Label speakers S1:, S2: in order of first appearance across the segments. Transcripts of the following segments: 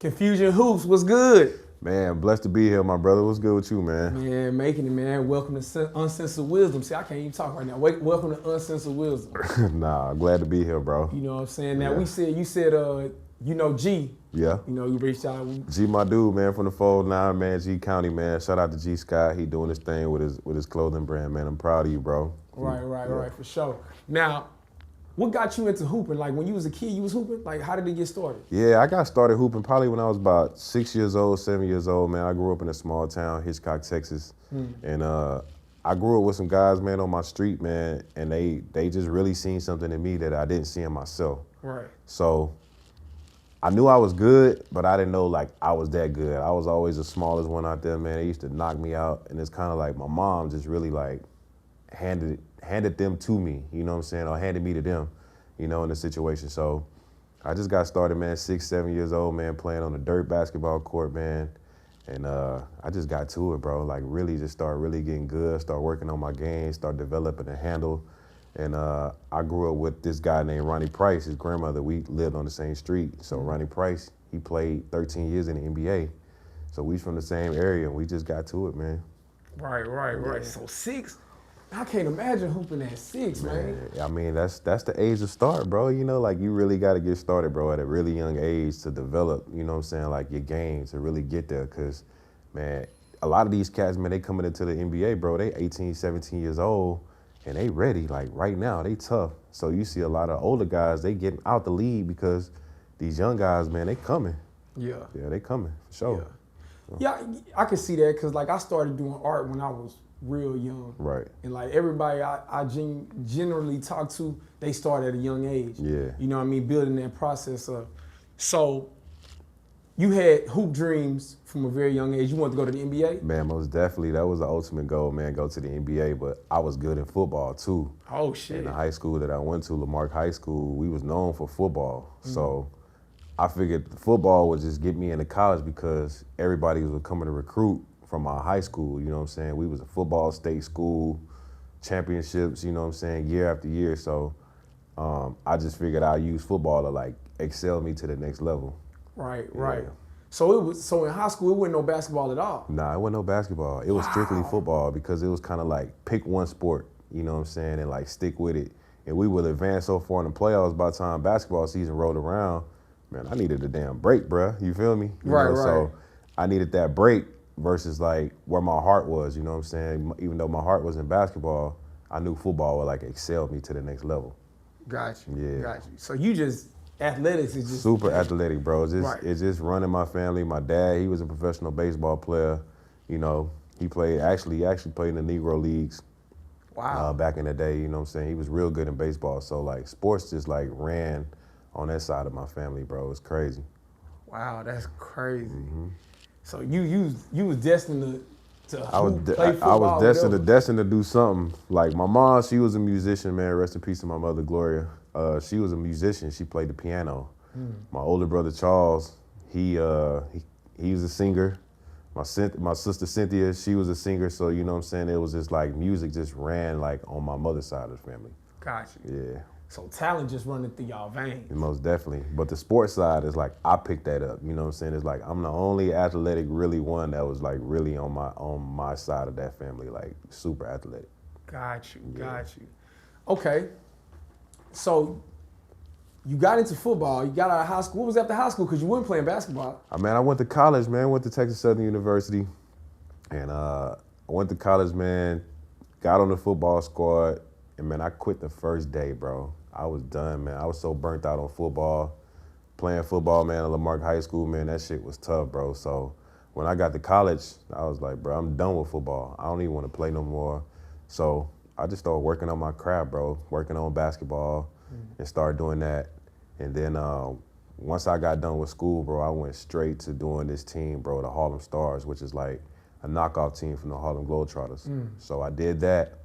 S1: Konfuzion Hoops, what's good?
S2: Man, blessed to be here, my brother. What's good with you, man?
S1: Man, making it, man. Welcome to Uncensored Wisdom. See, I can't even talk right now. Welcome to Uncensored Wisdom.
S2: Nah, glad to be here, bro.
S1: You know what I'm saying? Now,
S2: Yeah.
S1: you said, you know G.
S2: Yeah.
S1: You know, you reached out.
S2: G, my dude, man, from the Fold 9, man, G County, man. Shout out to G Scott. He doing his thing with his clothing brand, man. I'm proud of you, bro.
S1: Right, for sure. Now, what got you into hooping? Like, when you was a kid, you was hooping? Like, how did it get started?
S2: Yeah, I got started hooping probably when I was about 6 years old, 7 years old, man. I grew up in a small town, Hitchcock, Texas. And I grew up with some guys, man, on my street, man, and they just really seen something in me that I didn't see in myself.
S1: Right.
S2: So I knew I was good, but I didn't know like I was that good. I was always the smallest one out there, man. They used to knock me out, and it's kind of like my mom just really like handed them to me, you know what I'm saying, or handed me to them, you know, in the situation. So I just got started, man, 6, 7 years old, man, playing on a dirt basketball court, man. And I just got to it, bro. Like really just started really getting good, start working on my game, start developing a handle. And I grew up with this guy named Ronnie Price, his grandmother. We lived on the same street. So Ronnie Price, he played 13 years in the NBA. So we from the same area, and we just got to it, man.
S1: Right. So 6? I can't imagine hooping at 6, man.
S2: I mean, that's the age to start, bro. You know, like you really got to get started, bro, at a really young age to develop, you know what I'm saying, like your game to really get there. Because, man, a lot of these cats, man, they coming into the NBA, bro, they 18, 17 years old, and they ready. Like right now, they tough. So you see a lot of older guys, they getting out the league because these young guys, man, they coming.
S1: Yeah,
S2: they coming, for sure.
S1: Yeah, I can see that because, like, I started doing art when I was real young.
S2: Right.
S1: And, like, everybody I generally talk to, they start at a young age.
S2: Yeah.
S1: You know what I mean? Building that process up. So you had hoop dreams from a very young age. You wanted to go to the NBA?
S2: Man, most definitely. That was the ultimate goal, man, go to the NBA. But I was good in football, too.
S1: Oh, shit.
S2: In the high school that I went to, Lamarck High School, we was known for football. So I figured football would just get me into college because everybody was coming to recruit from our high school, you know what I'm saying? We was a football state school, championships, you know what I'm saying, year after year. So I just figured I'd use football to like excel me to the next level.
S1: Right.
S2: Yeah.
S1: So in high school, it wasn't no basketball at all?
S2: Nah, it wasn't no basketball. It was strictly football because it was kind of like pick one sport, you know what I'm saying, and like stick with it. And we would advance so far in the playoffs by the time basketball season rolled around, man, I needed a damn break, bruh. You feel me? You know? So I needed that break versus like where my heart was, you know what I'm saying? Even though my heart was in basketball, I knew football would like excel me to the next level.
S1: Got you.
S2: Yeah.
S1: Got you. So you just, athletics is just...
S2: Super athletic, bro. It's
S1: Right.
S2: just running my family. My dad, he was a professional baseball player. You know, he actually played in the Negro Leagues.
S1: Wow.
S2: Back in the day, you know what I'm saying? He was real good in baseball. So like sports just like ran on that side of my family, bro. It's crazy.
S1: Wow, that's crazy. So you was destined to play football.
S2: I was destined to do something. Like my mom, she was a musician, man. Rest in peace to my mother, Gloria. She was a musician. She played the piano. My older brother Charles, he was a singer. My sister Cynthia, she was a singer. So you know what I'm saying? It was just like music just ran like on my mother's side of the family.
S1: Got you.
S2: Yeah.
S1: So talent just running through y'all veins.
S2: Most definitely. But the sports side is like, I picked that up. You know what I'm saying? It's like, I'm the only athletic really one that was like really on my side of that family, like super athletic.
S1: Got you. Okay. So you got into football, you got out of high school. What was after high school? Because you weren't playing basketball.
S2: I went to college, man. Went to Texas Southern University. And I went to college, man. Got on the football squad. And man, I quit the first day, bro. I was done, man. I was so burnt out on football. Playing football, man, at Lamarck High School, man, that shit was tough, bro. So when I got to college, I was like, bro, I'm done with football. I don't even want to play no more. So I just started working on my craft, bro, working on basketball and started doing that. And then once I got done with school, bro, I went straight to doing this team, bro, the Harlem Stars, which is like a knockoff team from the Harlem Globetrotters. So I did that,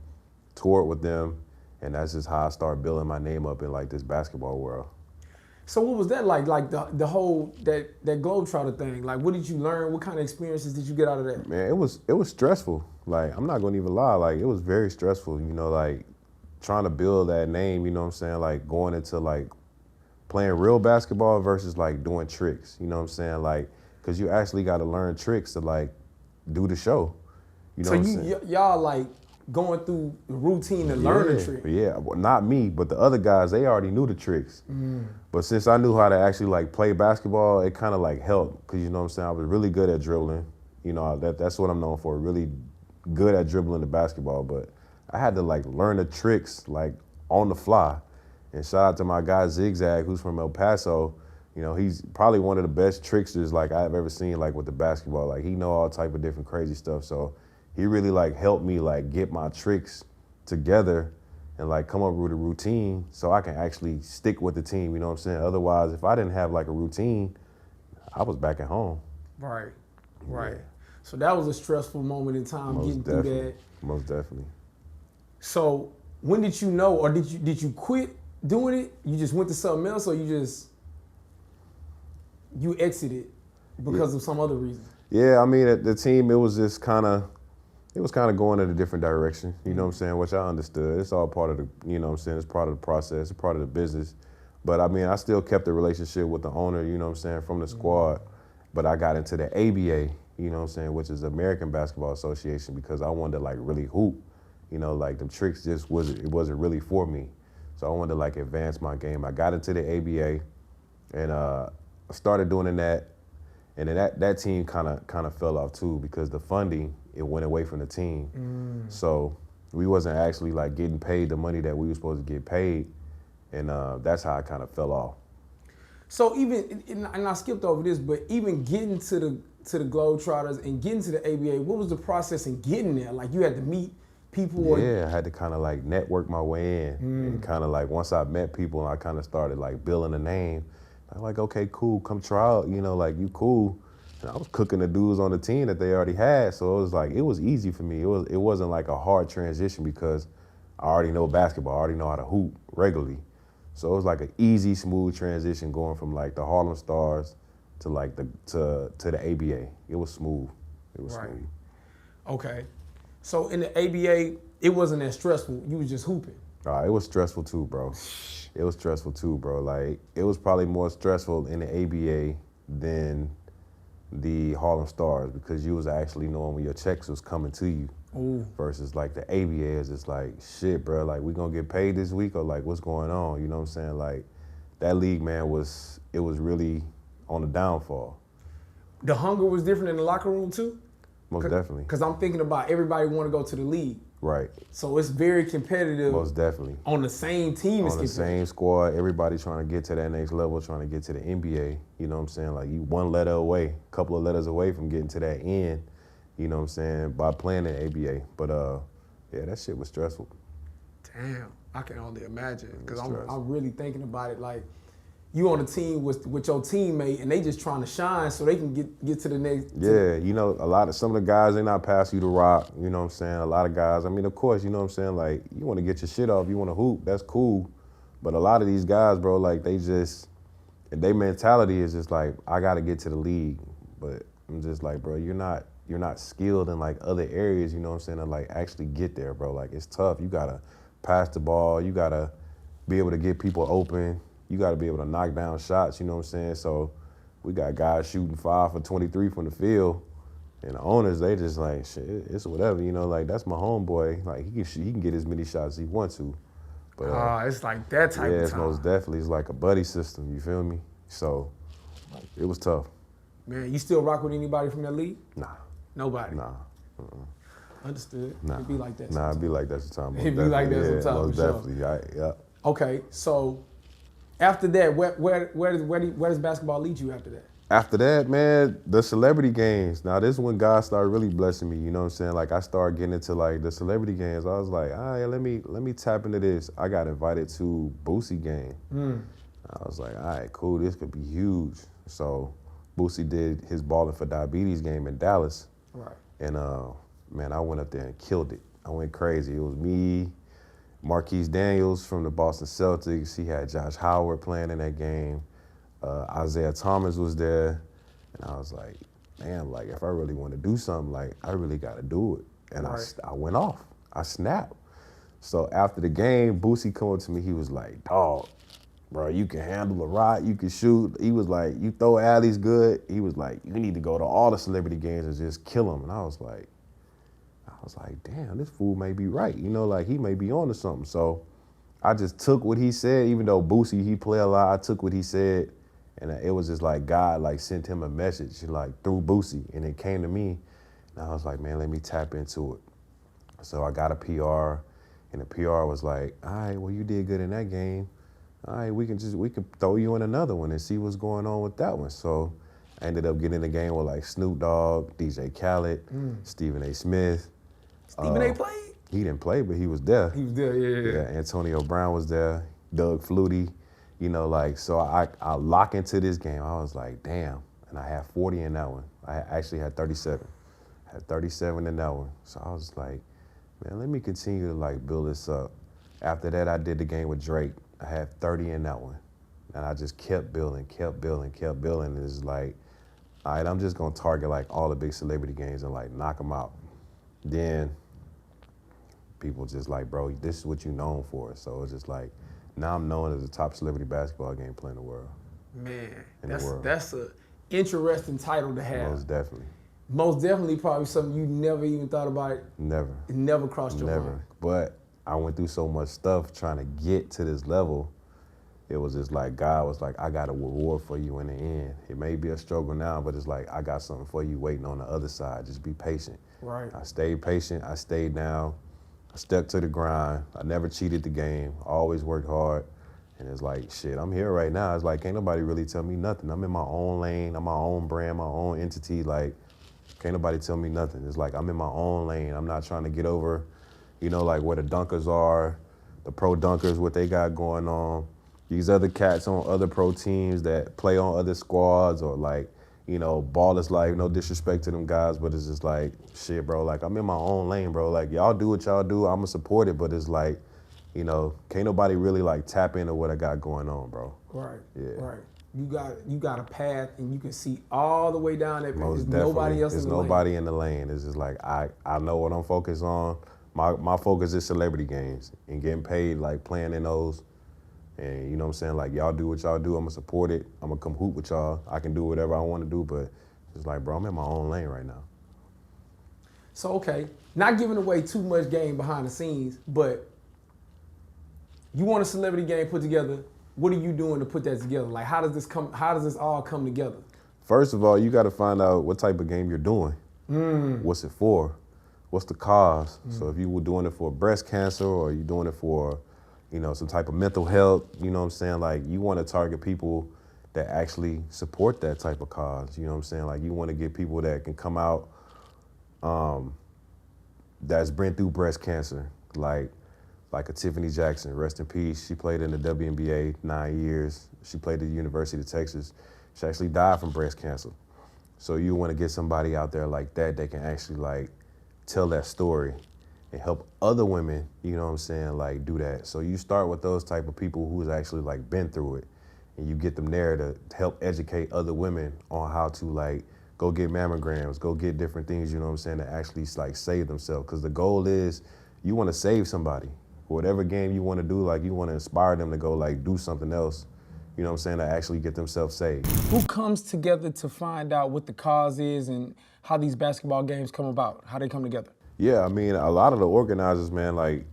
S2: toured with them, and that's just how I started building my name up in like this basketball world.
S1: So what was that like? Like the whole that Globetrotter thing. Like, what did you learn? What kind of experiences did you get out of that?
S2: Man, it was stressful. Like, I'm not gonna even lie. Like, it was very stressful. You know, like trying to build that name. You know what I'm saying? Like going into like playing real basketball versus like doing tricks. You know what I'm saying? Like, cause you actually got to learn tricks to like do the show. You know
S1: So
S2: what I'm saying?
S1: y'all like going through the routine to learn the trick.
S2: Yeah, well, not me, but the other guys, they already knew the tricks. But since I knew how to actually like play basketball, it kind of like helped. Cause you know what I'm saying? I was really good at dribbling. You know, that's what I'm known for, really good at dribbling the basketball. But I had to like learn the tricks like on the fly. And shout out to my guy Zigzag, who's from El Paso. You know, he's probably one of the best tricksters like I've ever seen like with the basketball. Like he know all type of different crazy stuff. So he really like helped me like get my tricks together and like come up with a routine so I can actually stick with the team, you know what I'm saying? Otherwise, if I didn't have like a routine, I was back at home.
S1: Right.
S2: Yeah.
S1: So that was a stressful moment in time
S2: Most
S1: getting
S2: definitely.
S1: through that.
S2: Most definitely.
S1: So when did you know, or did you quit doing it? You just went to something else, or you exited because of some other reason?
S2: Yeah, I mean, the team, it was kind of going in a different direction, you know what I'm saying, which I understood. It's all part of the, you know what I'm saying, it's part of the process, it's part of the business. But I mean, I still kept a relationship with the owner, you know what I'm saying, from the squad. But I got into the ABA, you know what I'm saying, which is American Basketball Association, because I wanted to like really hoop. You know, like them tricks just it wasn't really for me. So I wanted to like advance my game. I got into the ABA and I started doing that. And then that team kind of fell off too, because the funding, it went away from the team. So we wasn't actually like getting paid the money that we were supposed to get paid. And that's how I kind of fell off.
S1: So even, and I skipped over this, but even getting to the Globetrotters and getting to the ABA, what was the process in getting there? Like you had to meet people?
S2: Yeah, I had to kind of like network my way in. And kind of like once I met people, I kind of started like building a name. I'm like, okay, cool, come try out, you know, like you cool. And I was cooking the dudes on the team that they already had. So it was like, it was easy for me. It wasn't like a hard transition because I already know basketball, I already know how to hoop regularly. So it was like an easy, smooth transition going from like the Harlem Stars to like to the ABA. It was smooth. It was smooth.
S1: Okay. So in the ABA, it wasn't that stressful. You was just hooping.
S2: It was stressful too, bro. It was stressful too, bro. Like, it was probably more stressful in the ABA than the Harlem Stars because you was actually knowing when your checks was coming to you.
S1: Ooh.
S2: Versus like the ABA is just like, shit, bro, like we gonna get paid this week or like what's going on? You know what I'm saying? Like that league, man, it was really on the downfall.
S1: The hunger was different in the locker room too?
S2: Most definitely.
S1: Because I'm thinking about everybody want to go to the league.
S2: Right.
S1: So it's very competitive.
S2: Most definitely.
S1: On the same team.
S2: On the same squad, everybody trying to get to that next level, trying to get to the NBA. You know what I'm saying? Like you one letter away, a couple of letters away from getting to that end. You know what I'm saying? By playing in ABA. But yeah, that shit was stressful.
S1: Damn, I can only imagine. Because I'm really thinking about it like you on a team with your teammate and they just trying to shine so they can get to the next.
S2: Yeah, you know, some of the guys, they not pass you the rock, you know what I'm saying? A lot of guys, I mean, of course, you know what I'm saying? Like, you want to get your shit off, you want to hoop, that's cool. But a lot of these guys, bro, like their mentality is just like, I got to get to the league. But I'm just like, bro, you're not skilled in like other areas, you know what I'm saying? To like actually get there, bro. Like, it's tough. You got to pass the ball. You got to be able to get people open. You got to be able to knock down shots, you know what I'm saying? So we got guys shooting 5 for 23 from the field, and the owners, they just like, shit, it's whatever, you know, like that's my homeboy. Like he can get as many shots as he wants to. But
S1: it's like that type of time.
S2: Yeah, it's most definitely, it's like a buddy system, you feel me? So it was tough.
S1: Man, you still rock with anybody from that league?
S2: Nah.
S1: Nobody?
S2: Nah.
S1: Understood.
S2: Nah.
S1: It'd be like that
S2: Nah,
S1: sometimes.
S2: it'd be like that sometimes.
S1: It'd be like that sometimes,
S2: most
S1: for sure.
S2: definitely. Yeah.
S1: Okay, so after that, where does basketball lead you after that?
S2: After that, man, the celebrity games. Now, this is when God started really blessing me, you know what I'm saying? Like, I started getting into, like, the celebrity games. I was like, all right, let me tap into this. I got invited to Boosie game. I was like, all right, cool, this could be huge. So Boosie did his Ballin' for Diabetes game in Dallas.
S1: Right.
S2: And, man, I went up there and killed it. I went crazy. It was me, Marquise Daniels from the Boston Celtics. He had Josh Howard playing in that game. Isaiah Thomas was there. And I was like, man, like, if I really want to do something, like, I really got to do it. And
S1: right.
S2: I went off. I snapped. So after the game, Boosie came up to me. He was like, dog, bro, you can handle a rock, you can shoot. He was like, you throw alleys good. He was like, you need to go to all the celebrity games and just kill them. And I was like, damn, this fool may be right. You know, like he may be on to something. So I just took what he said, even though Boosie, he play a lot, I took what he said. And it was just like God like sent him a message like through Boosie. And it came to me. And I was like, man, let me tap into it. So I got a PR. And the PR was like, all right, well, you did good in that game. All right, we can throw you in another one and see what's going on with that one. So I ended up getting in the game with like Snoop Dogg, DJ Khaled, Stephen A. Smith.
S1: Stephen A. played?
S2: He didn't play, but he was there.
S1: He was there, yeah.
S2: Yeah, Antonio Brown was there, Doug Flutie, you know, like, so I lock into this game. I was like, damn, and I had 40 in that one. I actually had 37. I had 37 in that one. So I was like, man, let me continue to like build this up. After that, I did the game with Drake. I had 30 in that one. And I just kept building. And it's like, all right, I'm just gonna target like all the big celebrity games and like knock them out. Then people just like, bro, this is what you're known for. So it's just like, now I'm known as the top celebrity basketball game player in the world.
S1: Man, that's a interesting title to have. Most definitely probably something you never even thought about it.
S2: Never.
S1: It never crossed your mind.
S2: But I went through so much stuff trying to get to this level. It was just like, God was like, I got a reward for you in the end. It may be a struggle now, but it's like, I got something for you waiting on the other side. Just be patient.
S1: Right.
S2: I stayed patient. I stayed down. I stuck to the grind. I never cheated the game. I always worked hard. And it's like, shit, I'm here right now. It's like, can't nobody really tell me nothing. I'm in my own lane. I'm my own brand, my own entity. Like, can't nobody tell me nothing. It's like, I'm in my own lane. I'm not trying to get over, you know, like where the dunkers are, the pro dunkers, what they got going on. These other cats on other pro teams that play on other squads or like, you know, ball is life, no disrespect to them guys, but it's just like, shit, bro, like I'm in my own lane, bro. Like y'all do what y'all do, I'ma support it, but it's like, you know, can't nobody really like tap into what I got going on, bro.
S1: Right,
S2: yeah.
S1: Right. You got a path and you can see all the way down that path.
S2: There's
S1: nobody else
S2: in the lane. There's nobody in the lane. It's just like, I know what I'm focused on. My focus is celebrity games and getting paid, like playing in those. And you know what I'm saying? Like, y'all do what y'all do. I'm going to support it. I'm going to come hoop with y'all. I can do whatever I want to do, but it's like, bro, I'm in my own lane right now.
S1: So, okay, not giving away too much game behind the scenes, but you want a celebrity game put together. What are you doing to put that together? Like, how does this all come together?
S2: First of all, you got to find out what type of game you're doing. What's it for? What's the cause? So if you were doing it for breast cancer or you doing it for, you know, some type of mental health, you know what I'm saying? Like, you want to target people that actually support that type of cause, you know what I'm saying? Like, you want to get people that can come out that's been through breast cancer, like a Tiffany Jackson, rest in peace. She played in the WNBA 9 years. She played at the University of Texas. She actually died from breast cancer. So you want to get somebody out there like that that can actually like tell that story and help other women, you know what I'm saying, like do that. So you start with those type of people who's actually like been through it and you get them there to help educate other women on how to like go get mammograms, go get different things, you know what I'm saying, to actually like save themselves. Because the goal is you want to save somebody. Whatever game you want to do, like you want to inspire them to go like do something else, you know what I'm saying, to actually get themselves saved.
S1: Who comes together to find out what the cause is and how these basketball games come about, how they come together?
S2: Yeah, I mean, a lot of the organizers, man, like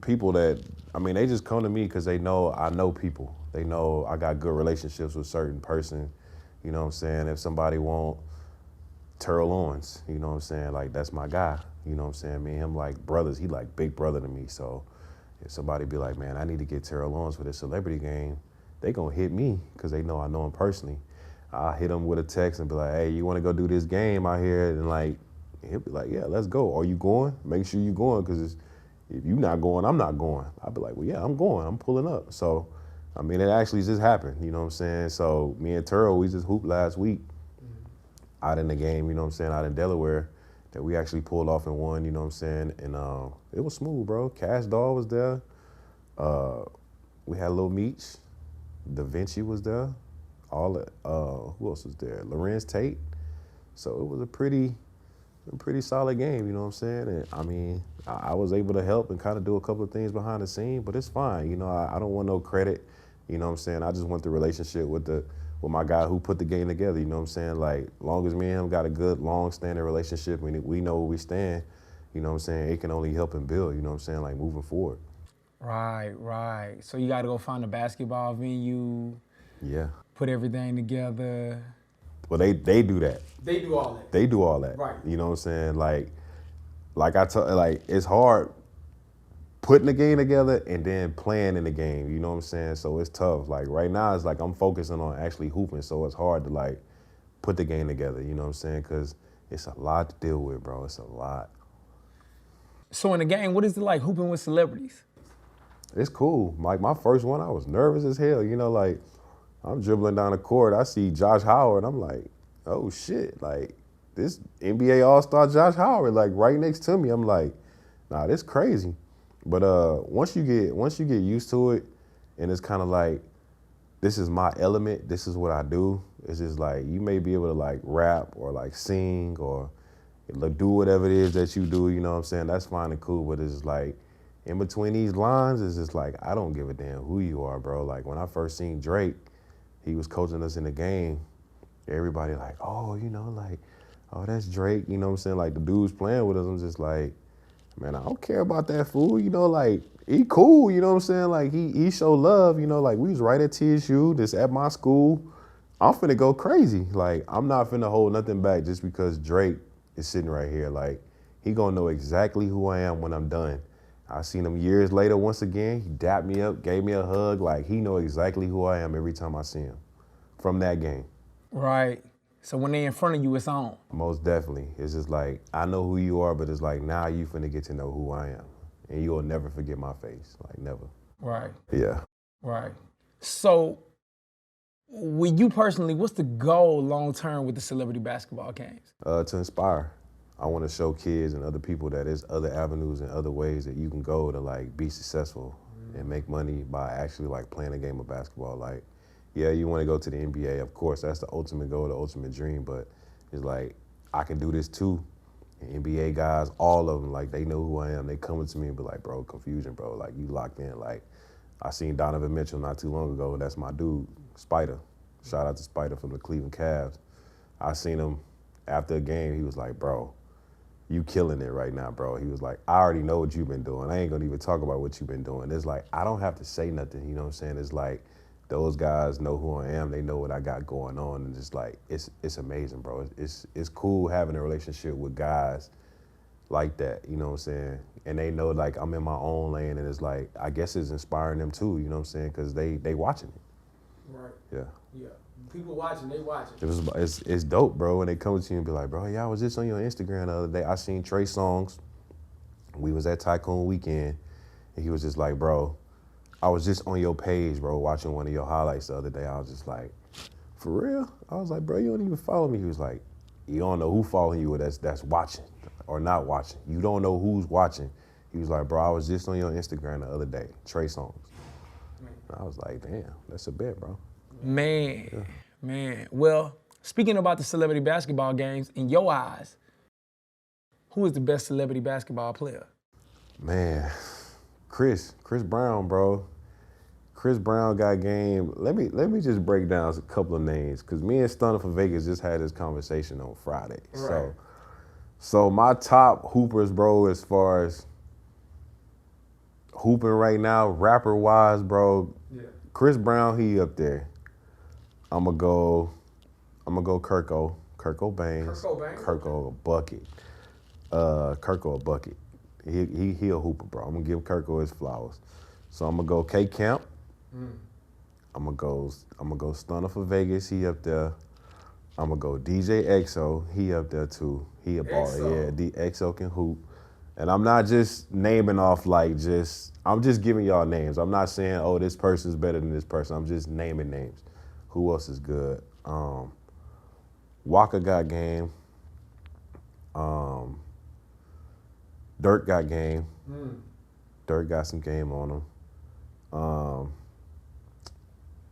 S2: people that, I mean, they just come to me because they know I know people. They know I got good relationships with certain person, you know what I'm saying? If somebody want Terrell Owens, you know what I'm saying, like that's my guy, you know what I'm saying? Me and him like brothers, he like big brother to me, so if somebody be like, man, I need to get Terrell Owens for this celebrity game, they gonna hit me because they know I know him personally. I'll hit him with a text and be like, hey, you wanna go do this game out here? And like, he'll be like, yeah, let's go. Are you going? Make sure you going, because if you not going, I'm not going. I'll be like, well, yeah, I'm going. I'm pulling up. So, I mean, it actually just happened, you know what I'm saying? So me and Terrell, we just hooped last week out in the game, you know what I'm saying, out in Delaware, that we actually pulled off and won, you know what I'm saying? And it was smooth, bro. Cash Doll was there. We had Lil Meech. Da Vinci was there. Who else was there? Lorenz Tate. So it was a pretty solid game, you know what I'm saying? And I mean, I was able to help and kind of do a couple of things behind the scene, but it's fine. You know, I don't want no credit. You know what I'm saying? I just want the relationship with my guy who put the game together. You know what I'm saying? Like, long as me and him got a good, long-standing relationship, we know where we stand. You know what I'm saying? It can only help and build. You know what I'm saying? Like, moving forward.
S1: Right. So you got to go find a basketball venue.
S2: Yeah.
S1: Put everything together.
S2: Well, they do that.
S1: They do all that.
S2: They do all that.
S1: Right.
S2: You know what I'm saying? Like it's hard putting the game together and then playing in the game. You know what I'm saying? So it's tough. Like right now, it's like I'm focusing on actually hooping. So it's hard to like put the game together. You know what I'm saying? Because it's a lot to deal with, bro. It's a lot.
S1: So in the game, what is it like hooping with celebrities?
S2: It's cool. Like my first one, I was nervous as hell. You know, like I'm dribbling down the court. I see Josh Howard. I'm like, oh shit. Like this NBA All-Star Josh Howard, like right next to me. I'm like, nah, this crazy. But once you get used to it, and it's kind of like, this is my element. This is what I do. It's just like you may be able to like rap or like sing or like do whatever it is that you do. You know what I'm saying? That's fine and cool. But it's just like in between these lines, it's just like I don't give a damn who you are, bro. Like when I first seen Drake, he was coaching us in the game. Everybody like, oh, you know, like, oh, that's Drake. You know what I'm saying? Like the dudes playing with us. I'm just like, man, I don't care about that fool. You know, like he cool. You know what I'm saying? Like he show love. You know, like we was right at TSU, just at my school. I'm finna go crazy. Like I'm not finna hold nothing back just because Drake is sitting right here. Like he gonna know exactly who I am when I'm done. I seen him years later once again. He dapped me up, gave me a hug. Like he know exactly who I am every time I see him from that game.
S1: Right. So when they in front of you, it's on.
S2: Most definitely. It's just like, I know who you are, but it's like, now you finna get to know who I am. And you'll never forget my face. Like, never.
S1: Right.
S2: Yeah.
S1: Right. So with you personally, what's the goal long term with the celebrity basketball games?
S2: To inspire. I want to show kids and other people that there's other avenues and other ways that you can go to like be successful and make money by actually like playing a game of basketball. Like, yeah, you want to go to the NBA, of course, that's the ultimate goal, the ultimate dream, but it's like, I can do this too. And NBA guys, all of them, like they know who I am. They coming to me and be like, bro, Konfuzion, bro, like you locked in. Like I seen Donovan Mitchell not too long ago. That's my dude, Spider. Shout out to Spider from the Cleveland Cavs. I seen him after a game. He was like, bro, you killing it right now, bro. He was like, I already know what you've been doing. I ain't gonna even talk about what you've been doing. It's like, I don't have to say nothing, you know what I'm saying? It's like, those guys know who I am. They know what I got going on. And it's like, it's amazing, bro. It's cool having a relationship with guys like that, you know what I'm saying? And they know like I'm in my own lane, and it's like, I guess it's inspiring them too, you know what I'm saying? Because they watching it.
S1: Right.
S2: Yeah.
S1: Yeah. People watching, they watching.
S2: It's dope, bro, when they come to you and be like, bro, yeah, I was just on your Instagram the other day. I seen Trey Songz. We was at Tycoon Weekend, and he was just like, bro, I was just on your page, bro, watching one of your highlights the other day. I was just like, for real? I was like, bro, you don't even follow me. He was like, you don't know who following you or that's watching or not watching. You don't know who's watching. He was like, bro, I was just on your Instagram the other day, Trey Songz. I was like, damn, that's a bet, bro.
S1: Man. Well, speaking about the celebrity basketball games, in your eyes, who is the best celebrity basketball player?
S2: Man, Chris Brown, bro. Chris Brown got game. Let me just break down a couple of names, because me and Stunner for Vegas just had this conversation on Friday.
S1: Right.
S2: So my top hoopers, bro, as far as hooping right now, rapper wise, bro. Yeah. Chris Brown, he up there. I'ma go Kirko Bangs. Kirko a bucket. Kirko a bucket. He a hooper, bro. I'm gonna give Kirko his flowers. So I'm gonna go K Camp. I'm gonna go Stunner for Vegas. He up there. I'm gonna go DJ EXO. He up there too. He a baller. Yeah, D EXO can hoop. And I'm not just naming off I'm just giving y'all names. I'm not saying, oh, this person's better than this person. I'm just naming names. Who else is good? Waka got game. Dirk got game. Dirk got some game on him.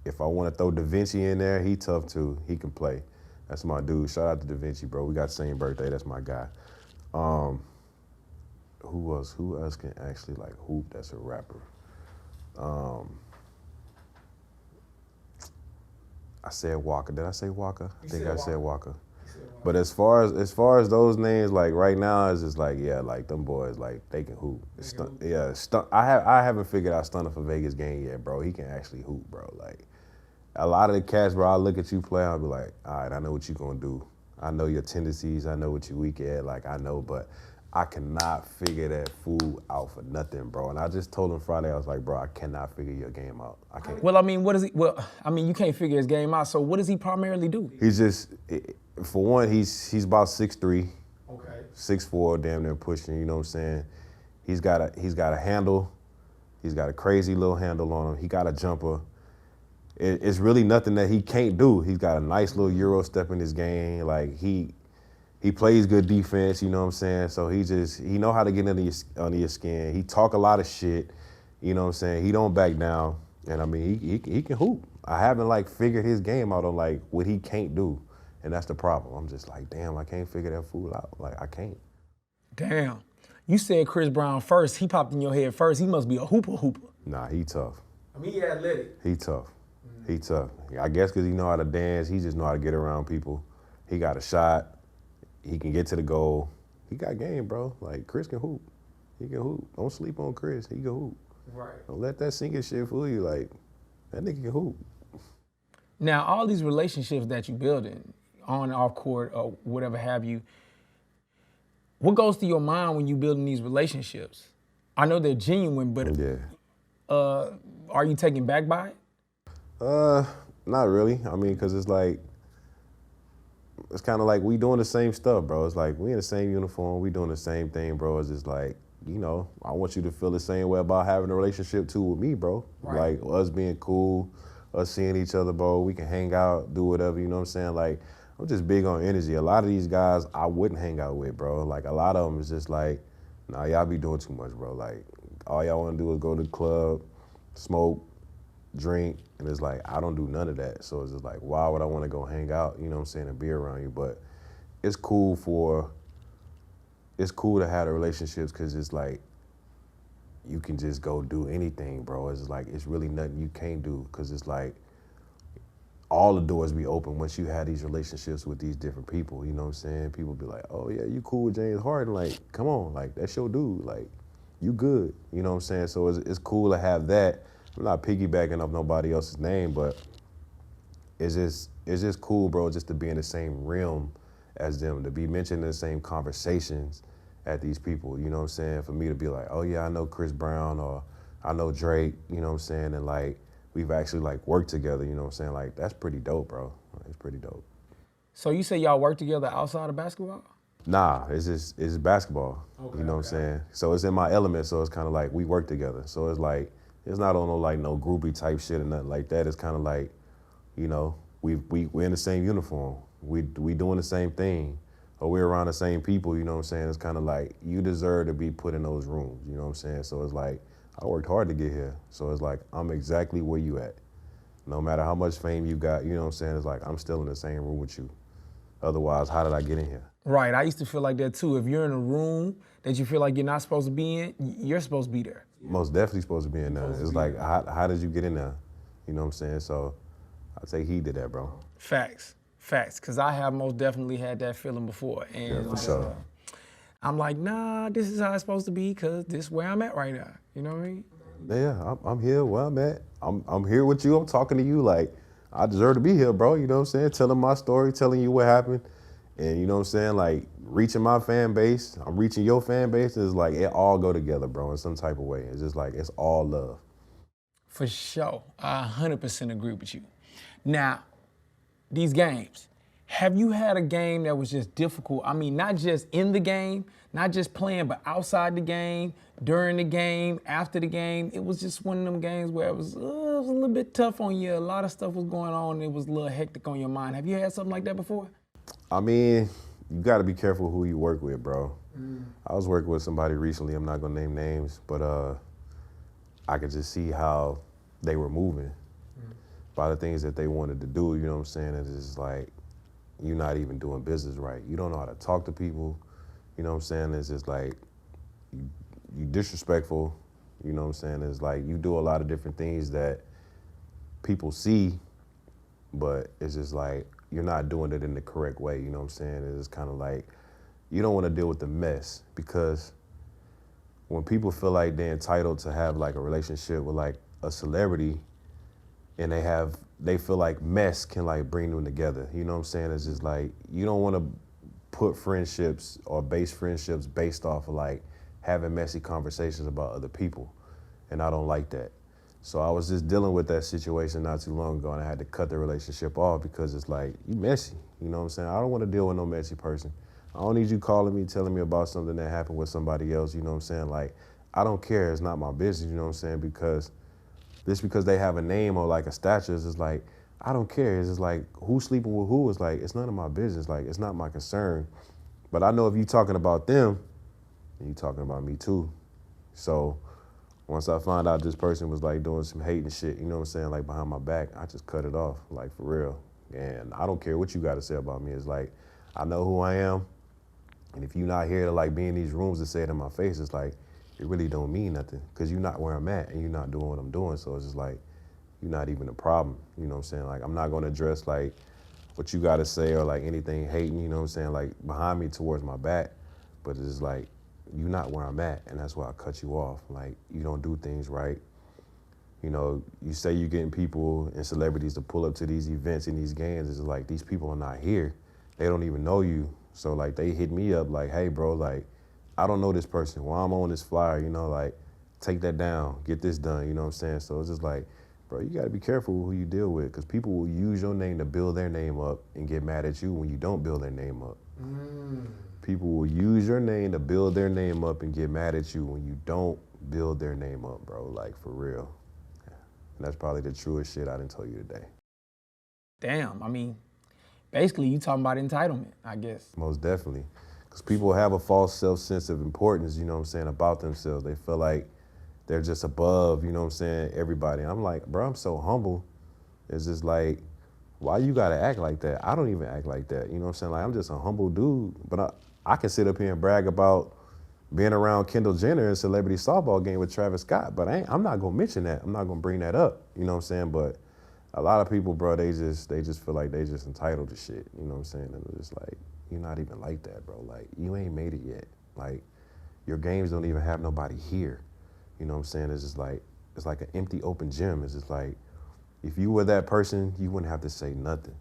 S2: If I want to throw Da Vinci in there, he tough too. He can play. That's my dude. Shout out to Da Vinci, bro. We got the same birthday. That's my guy. Who else can actually like hoop that's a rapper? I said Walker. Did I say Walker? I think
S1: said
S2: I said
S1: Walker.
S2: Walker. But as far as those names, like right now, it's just like, yeah, like them boys, like they can hoop. I haven't figured out Stunner for Vegas game yet, bro. He can actually hoop, bro. Like a lot of the cats, bro, I look at you play, I'll be like, all right, I know what you gonna do. I know your tendencies, I know what you weak at, like I know, but I cannot figure that fool out for nothing, bro. And I just told him Friday, I was like, bro, I cannot figure your game out. I can't.
S1: Well, I mean, what is he? Well, I mean, you can't figure his game out. So what does he primarily do?
S2: He's just, for one, he's about 6'3".
S1: Okay.
S2: 6'4", damn near pushing, you know what I'm saying? He's got a handle. He's got a crazy little handle on him. He got a jumper. It's really nothing that he can't do. He's got a nice little Euro step in his game. Like he plays good defense, you know what I'm saying? So he know how to get under your skin. He talk a lot of shit, you know what I'm saying? He don't back down. And I mean, he can hoop. I haven't like figured his game out on like what he can't do. And that's the problem. I'm just like, damn, I can't figure that fool out. Like, I can't.
S1: Damn. You said Chris Brown first. He popped in your head first. He must be a hooper.
S2: Nah, he tough.
S1: I mean, he athletic.
S2: He tough. He tough. I guess because he know how to dance. He just know how to get around people. He got a shot. He can get to the goal. He got game, bro. Like, Chris can hoop. He can hoop. Don't sleep on Chris. He can hoop.
S1: Right.
S2: Don't let that sinking shit fool you. Like, that nigga can hoop.
S1: Now, all these relationships that you building, on and off court or whatever have you, what goes through your mind when you building these relationships? I know they're genuine, but
S2: Yeah.
S1: Are you taken back by it?
S2: Not really. I mean, cause it's like, it's kind of like we doing the same stuff, bro. It's like we in the same uniform, we doing the same thing, bro. It's just like, you know, I want you to feel the same way about having a relationship too with me, bro.
S1: Right.
S2: Like us being cool, us seeing each other, bro. We can hang out, do whatever, you know what I'm saying? Like, I'm just big on energy. A lot of these guys I wouldn't hang out with, bro. Like a lot of them is just like, nah, y'all be doing too much, bro. Like all y'all wanna do is go to the club, smoke, drink, and it's like, I don't do none of that. So it's just like, why would I wanna go hang out, you know what I'm saying, and be around you? But it's cool to have the relationships because it's like, you can just go do anything, bro. It's like, it's really nothing you can't do because it's like, all the doors be open once you have these relationships with these different people, you know what I'm saying? People be like, oh yeah, you cool with James Harden, like, come on, like, that's your dude, like, you good, you know what I'm saying? So it's cool to have that. I'm not piggybacking off nobody else's name, but it's just cool, bro, just to be in the same realm as them, to be mentioned in the same conversations at these people, you know what I'm saying? For me to be like, oh yeah, I know Chris Brown, or I know Drake, you know what I'm saying? And like, we've actually like worked together, you know what I'm saying? Like, that's pretty dope, bro. Like, it's pretty dope.
S1: So you say y'all work together outside of basketball?
S2: Nah, it's basketball,
S1: Okay,
S2: you know what I'm saying? So it's in my element, so it's kind of like we work together. So it's like, it's not on no groupie type shit or nothing like that. It's kind of like, you know, we're in the same uniform. We doing the same thing, or we're around the same people, you know what I'm saying? It's kind of like, you deserve to be put in those rooms, you know what I'm saying? So it's like, I worked hard to get here. So it's like, I'm exactly where you at. No matter how much fame you got, you know what I'm saying? It's like, I'm still in the same room with you. Otherwise, how did I get in here?
S1: Right, I used to feel like that too. If you're in a room that you feel like you're not supposed to be in, you're supposed to be there.
S2: Most definitely supposed to be in there. It's like, how did you get in there? You know what I'm saying? So I'd say he did that, bro.
S1: Facts, because I have most definitely had that feeling before. And
S2: Yeah, for sure.
S1: I'm like, nah, this is how it's supposed to be because this is where I'm at right now. You know what I mean?
S2: Yeah, I'm here where I'm at. I'm here with you. I'm talking to you. Like, I deserve to be here, bro. You know what I'm saying? Telling my story, telling you what happened. And you know what I'm saying? Like, reaching my fan base, I'm reaching your fan base. It's like, it all go together, bro, in some type of way. It's just like, it's all love.
S1: For sure. I 100% agree with you. Now, these games, have you had a game that was just difficult? I mean, not just in the game, not just playing, but outside the game, during the game, after the game. It was just one of them games where it was a little bit tough on you. A lot of stuff was going on. And it was a little hectic on your mind. Have you had something like that before?
S2: I mean, you got to be careful who you work with, bro. I was working with somebody recently. I'm not going to name names, but I could just see how they were moving by the things that they wanted to do. You know what I'm saying? It's just like, you're not even doing business right. You don't know how to talk to people. You know what I'm saying? It's just like, you disrespectful. You know what I'm saying? It's like, you do a lot of different things that people see but it's just like you're not doing it in the correct way. You know what I'm saying? It's kind of like you don't want to deal with the mess, because when people feel like they're entitled to have like a relationship with like a celebrity, and they feel like mess can like bring them together. You know what I'm saying? It's just like you don't want to put friendships or base friendships based off of like having messy conversations about other people, and I don't like that. So I was just dealing with that situation not too long ago, and I had to cut the relationship off because it's like, you messy. You know what I'm saying? I don't want to deal with no messy person. I don't need you calling me, telling me about something that happened with somebody else. You know what I'm saying? Like, I don't care. It's not my business. You know what I'm saying? Because they have a name or like a stature, it's just like, I don't care. It's just like, who's sleeping with who? It's like, it's none of my business. Like, it's not my concern. But I know if you talking about them, then you talking about me too. So once I found out this person was like doing some hating shit, you know what I'm saying, like behind my back, I just cut it off, like for real. And I don't care what you got to say about me. It's like, I know who I am. And if you're not here to like be in these rooms to say it in my face, it's like, it really don't mean nothing, because you're not where I'm at and you're not doing what I'm doing. So it's just like, you're not even a problem. You know what I'm saying? Like, I'm not going to address like what you got to say or like anything hating, you know what I'm saying, like behind me towards my back. But it's just like, you're not where I'm at, and that's why I cut you off. Like, you don't do things right. You know, you say you're getting people and celebrities to pull up to these events and these games. It's like, these people are not here. They don't even know you. So like, they hit me up like, hey bro, like, I don't know this person. While I'm on this flyer, you know, like, take that down, get this done, you know what I'm saying? So it's just like, bro, you gotta be careful with who you deal with, because people will use your name to build their name up and get mad at you when you don't build their name up. People will use your name to build their name up and get mad at you when you don't build their name up, bro, like for real. And that's probably the truest shit I done told you today.
S1: Damn, I mean, basically you talking about entitlement, I guess.
S2: Most definitely. Because people have a false sense of importance, you know what I'm saying, about themselves. They feel like they're just above, you know what I'm saying, everybody. I'm like, bro, I'm so humble. It's just like, why you gotta act like that? I don't even act like that, you know what I'm saying? Like, I'm just a humble dude, but I can sit up here and brag about being around Kendall Jenner in a celebrity softball game with Travis Scott, but I'm not gonna mention that. I'm not gonna bring that up, you know what I'm saying? But a lot of people, bro, they just feel like they just entitled to shit, you know what I'm saying? And it's just like, you're not even like that, bro. Like, you ain't made it yet. Like, your games don't even have nobody here. You know what I'm saying? It's just like, it's like an empty open gym. It's just like, if you were that person, you wouldn't have to say nothing.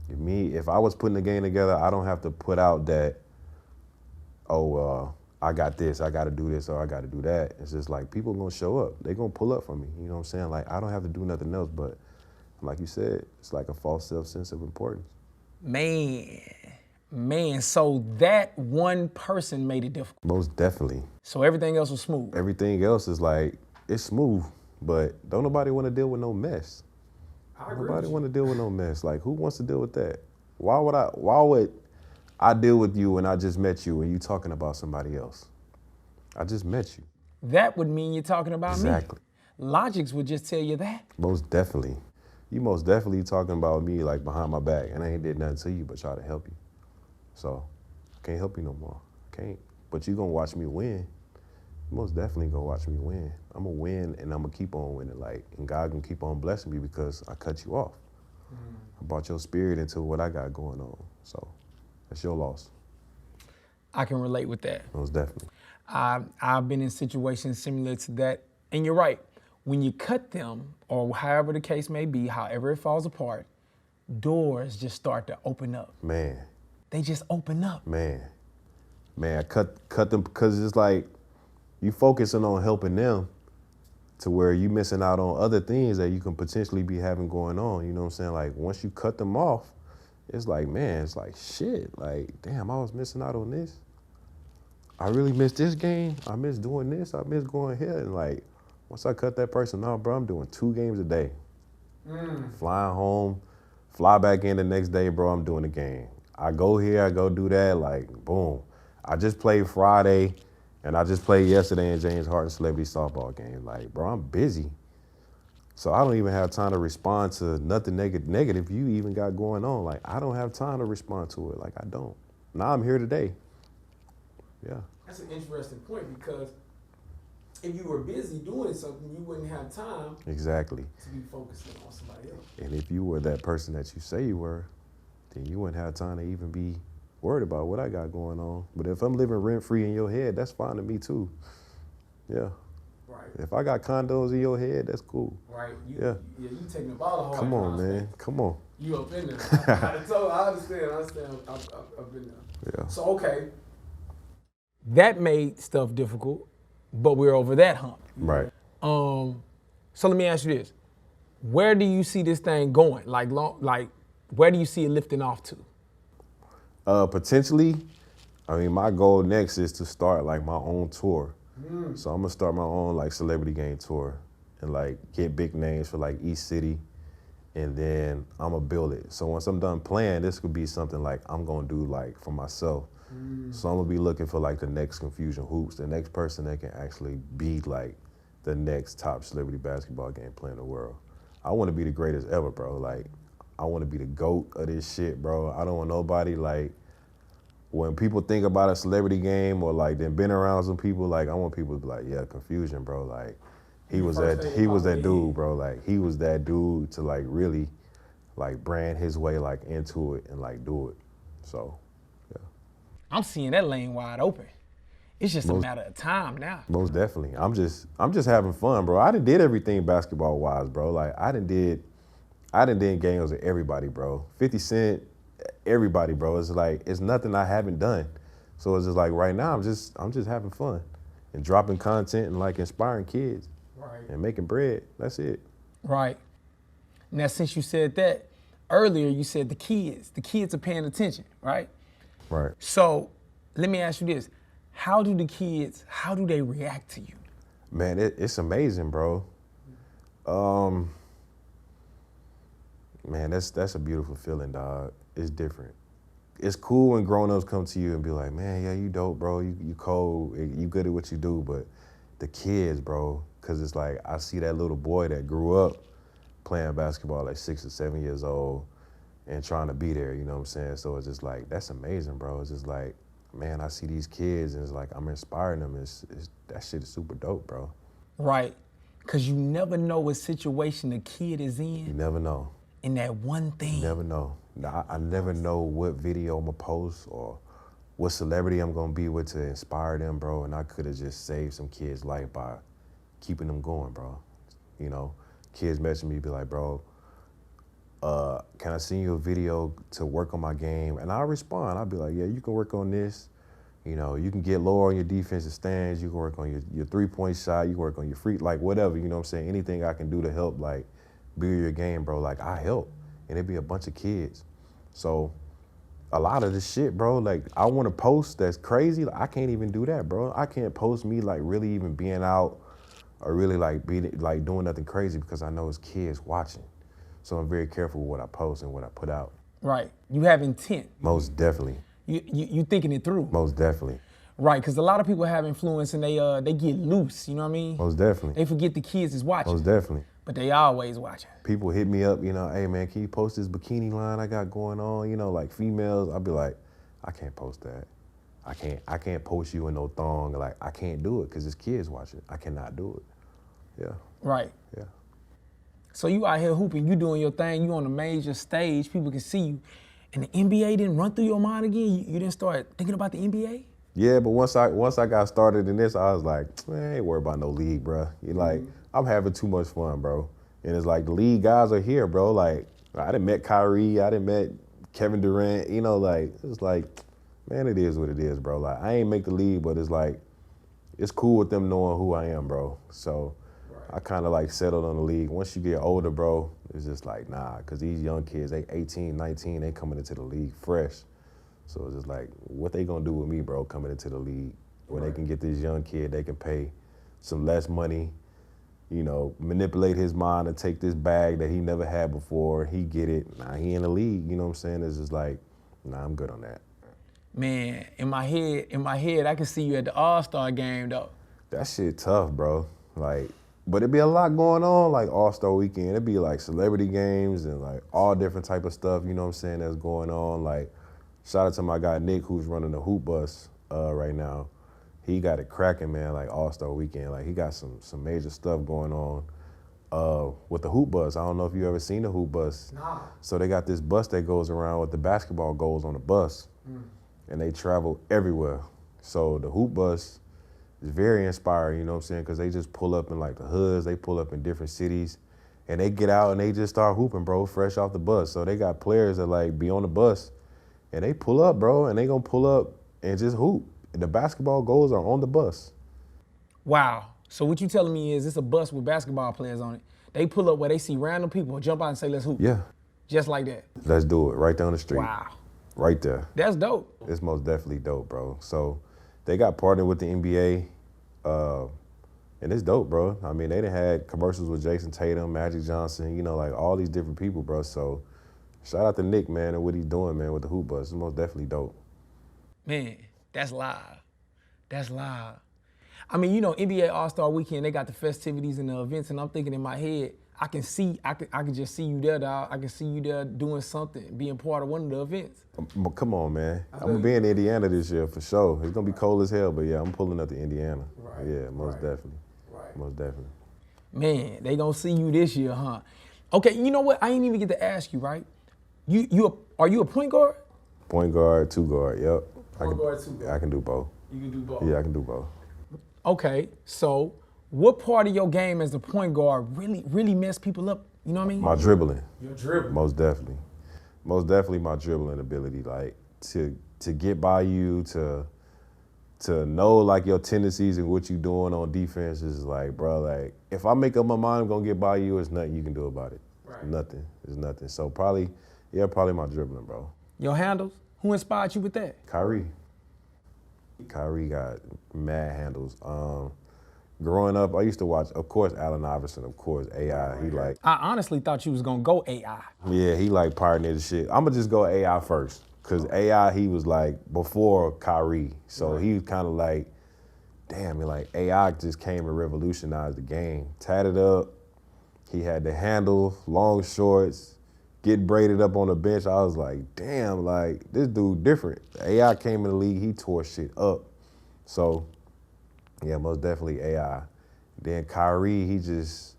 S2: If I was putting the game together, I don't have to put out that, I got this, I gotta do this, or I gotta do that. It's just like, people gonna show up. They gonna pull up for me, you know what I'm saying? Like, I don't have to do nothing else, but like you said, it's like a false sense of importance.
S1: Man, so that one person made it difficult.
S2: Most definitely.
S1: So everything else was smooth.
S2: Everything else is like, it's smooth, but don't nobody want to deal with no mess. Nobody want to deal with no mess. Like, who wants to deal with that? Why would I deal with you when I just met you and you talking about somebody else? I just met you.
S1: That would mean you're talking about me.
S2: Exactly.
S1: Logics would just tell you that.
S2: Most definitely. You most definitely talking about me like behind my back, and I ain't did nothing to you but try to help you. So I can't help you no more. Can't. But you gonna watch me win. You most definitely gonna watch me win. I'm gonna win, and I'm gonna keep on winning. Like, and God gonna keep on blessing me because I cut you off. I brought your spirit into what I got going on. So that's your loss.
S1: I can relate with that.
S2: Most definitely.
S1: I've been in situations similar to that. And you're right. When you cut them, or however the case may be, however it falls apart, doors just start to open up.
S2: Man.
S1: They just open up.
S2: Man, I cut them because it's like you focusing on helping them to where you missing out on other things that you can potentially be having going on. You know what I'm saying? Like, once you cut them off, it's like, man, it's like, shit. Like, damn, I was missing out on this. I really missed this game. I missed doing this. I missed going here. And like, once I cut that person off, bro, I'm doing 2 games a day. Flying home, fly back in the next day, bro, I'm doing the game. I go here, I go do that, like, boom. I just played Friday, and I just played yesterday in James Harden celebrity softball game. Like, bro, I'm busy. So I don't even have time to respond to nothing negative you even got going on. Like, I don't have time to respond to it. Like, I don't. Now I'm here today. Yeah.
S1: That's an interesting point, because if you were busy doing something, you wouldn't have time
S2: Exactly.
S1: to be focusing on somebody else.
S2: And if you were that person that you say you were, then you wouldn't have time to even be worried about what I got going on. But if I'm living rent-free in your head, that's fine to me too. Yeah.
S1: Right.
S2: If I got condos in your head, that's cool.
S1: Right.
S2: Yeah.
S1: You taking the ball hard.
S2: Come on, man. Come on.
S1: You up in there. I understand. I've been there.
S2: Yeah.
S1: So, okay. That made stuff difficult, but we're over that hump.
S2: Right.
S1: So let me ask you this. Where do you see this thing going? Like, where do you see it lifting off to?
S2: Potentially, I mean, my goal next is to start like my own tour. So I'm gonna start my own like celebrity game tour and like get big names for like each city, and then I'm gonna build it. So once I'm done playing, this could be something like I'm gonna do like for myself. So I'm gonna be looking for like the next Konfuzion Hoops, the next person that can actually be like the next top celebrity basketball game player in the world. I wanna be the greatest ever, bro. Like, I wanna be the GOAT of this shit, bro. I don't want nobody like, when people think about a celebrity game or like they've been around some people, like I want people to be like, yeah, Konfuzion, bro. Like he was that dude, bro. Like he was that dude to like really like brand his way like into it and like do it. So, yeah.
S1: I'm seeing that lane wide open. It's just a matter of time now.
S2: Most definitely. I'm just having fun, bro. I did everything basketball wise, bro. Like I did games with everybody, bro. 50 Cent, everybody, bro. It's like, it's nothing I haven't done. So it's just like right now I'm just having fun and dropping content and like inspiring kids.
S1: Right.
S2: And making bread. That's it.
S1: Right. Now since you said that, earlier you said the kids are paying attention, right?
S2: Right.
S1: So let me ask you this. How do they react to you?
S2: Man, it's amazing, bro. Man, that's a beautiful feeling, dog. It's different. It's cool when grown-ups come to you and be like, man, yeah, you dope, bro. You cold. You good at what you do. But the kids, bro, because it's like I see that little boy that grew up playing basketball like 6 or 7 years old and trying to be there, you know what I'm saying? So it's just like, that's amazing, bro. It's just like, man, I see these kids and it's like I'm inspiring them. That shit is super dope, bro.
S1: Right. Because you never know what situation the kid is in.
S2: You never know.
S1: In that one thing.
S2: You never know. I never know what video I'm gonna post or what celebrity I'm gonna be with to inspire them, bro. And I could have just saved some kids' life by keeping them going, bro. You know, kids message me, be like, bro, can I send you a video to work on my game? And I'll respond. I'll be like, yeah, you can work on this. You know, you can get lower on your defensive stands. You can work on your three-point shot. You can work on your free, like whatever, you know what I'm saying? Anything I can do to help, like, build your game, bro, like I help. And it'd be a bunch of kids. So a lot of this shit, bro, like I want to post that's crazy. Like, I can't even do that, bro. I can't post me like really even being out or really like being like doing nothing crazy because I know it's kids watching. So I'm very careful with what I post and what I put out.
S1: Right. You have intent.
S2: Most definitely.
S1: You thinking it through.
S2: Most definitely.
S1: Right, because a lot of people have influence and they get loose, you know what I mean?
S2: Most definitely.
S1: They forget the kids is watching.
S2: Most definitely.
S1: But they always watching.
S2: People hit me up, you know, hey man, can you post this bikini line I got going on? You know, like females, I'll be like, I can't post that. I can't post you in no thong. Like, I can't do it because there's kids watching. I cannot do it. Yeah.
S1: Right.
S2: Yeah.
S1: So you out here hooping, you doing your thing, you on a major stage, people can see you. And the NBA didn't run through your mind again? You didn't start thinking about the NBA?
S2: Yeah, but once I got started in this, I was like, man, I ain't worried about no league, bro. You like, I'm having too much fun, bro. And it's like the league guys are here, bro. Like, I done met Kyrie, I done met Kevin Durant, you know, like, it's like, man, it is what it is, bro. Like, I ain't make the league, but it's like, it's cool with them knowing who I am, bro. So I kind of like settled on the league. Once you get older, bro, it's just like, nah, because these young kids, they 18, 19, they coming into the league fresh. So it's just like, what they gonna do with me, bro, coming into the league? When they can get this young kid, they can pay some less money, you know, manipulate his mind and take this bag that he never had before. He get it, nah, he in the league, you know what I'm saying? It's just like, nah, I'm good on that.
S1: Man, in my head, I can see you at the All-Star game, though.
S2: That shit tough, bro. Like, but it'd be a lot going on, like All-Star Weekend. It'd be like celebrity games and like all different type of stuff, you know what I'm saying, that's going on. Like, shout out to my guy Nick, who's running the hoop bus right now. he got it cracking, man, like All-Star Weekend. Like he got some major stuff going on with the hoop bus. I don't know if you ever seen the hoop bus.
S1: Nah.
S2: So they got this bus that goes around with the basketball goals on the bus. And they travel everywhere. So the hoop bus is very inspiring, you know what I'm saying? Because they just pull up in like the hoods, they pull up in different cities, and they get out and they just start hooping, bro, fresh off the bus. So they got players that like be on the bus and they pull up, bro, and they gonna pull up and just hoop. The basketball goals are on the bus.
S1: Wow. So what you telling me is it's a bus with basketball players on it. They pull up where they see random people jump out and say, let's hoop.
S2: Yeah.
S1: Just like that.
S2: Let's do it right down the street.
S1: Wow.
S2: Right there.
S1: That's dope.
S2: It's most definitely dope, bro. So they got partnered with the NBA, and it's dope, bro. I mean, they done had commercials with Jason Tatum, Magic Johnson, you know, like all these different people, bro. So shout out to Nick, man, and what he's doing, man, with the hoop bus. It's most definitely dope.
S1: Man, that's live. That's live. I mean, you know, NBA All-Star Weekend, they got the festivities and the events, and I'm thinking in my head, I can just see you there, dog. I can see you there doing something, being part of one of the events.
S2: Come on, man. I'm gonna be in Indiana this year for sure. It's gonna be cold as hell, but yeah, I'm pulling up to Indiana.
S1: Right.
S2: Yeah, most definitely.
S1: Right.
S2: Most definitely.
S1: Man, they gonna see you this year, huh? Okay, you know what? I ain't even get to ask you, right? Are you a point guard?
S2: Point guard, two guard, yep.
S1: Point guard, two guard.
S2: I can do both.
S1: You can do both.
S2: Yeah, I can do both.
S1: Okay, so what part of your game as a point guard really mess people up? You know what I mean?
S2: My dribbling.
S1: Your dribbling.
S2: Most definitely. Most definitely my dribbling ability. Like to get by you, to know like your tendencies and what you doing on defense is like, bro, like if I make up my mind I'm gonna get by you, there's nothing you can do about it.
S1: Right.
S2: Nothing. There's nothing. So probably my dribbling, bro.
S1: Your handles? Who inspired you with that?
S2: Kyrie got mad handles. Growing up, I used to watch, of course, Allen Iverson, of course, AI. He like,
S1: I honestly thought you was gonna go AI.
S2: yeah, he like pioneered the shit. I'm gonna just go AI first, cause AI he was like before Kyrie, so he was kind of like, damn, like AI just came and revolutionized the game. Tatted up, he had the handle, long shorts, get braided up on the bench. I was like, damn, like this dude different. AI came in the league, he tore shit up. So yeah, most definitely AI. Then Kyrie, his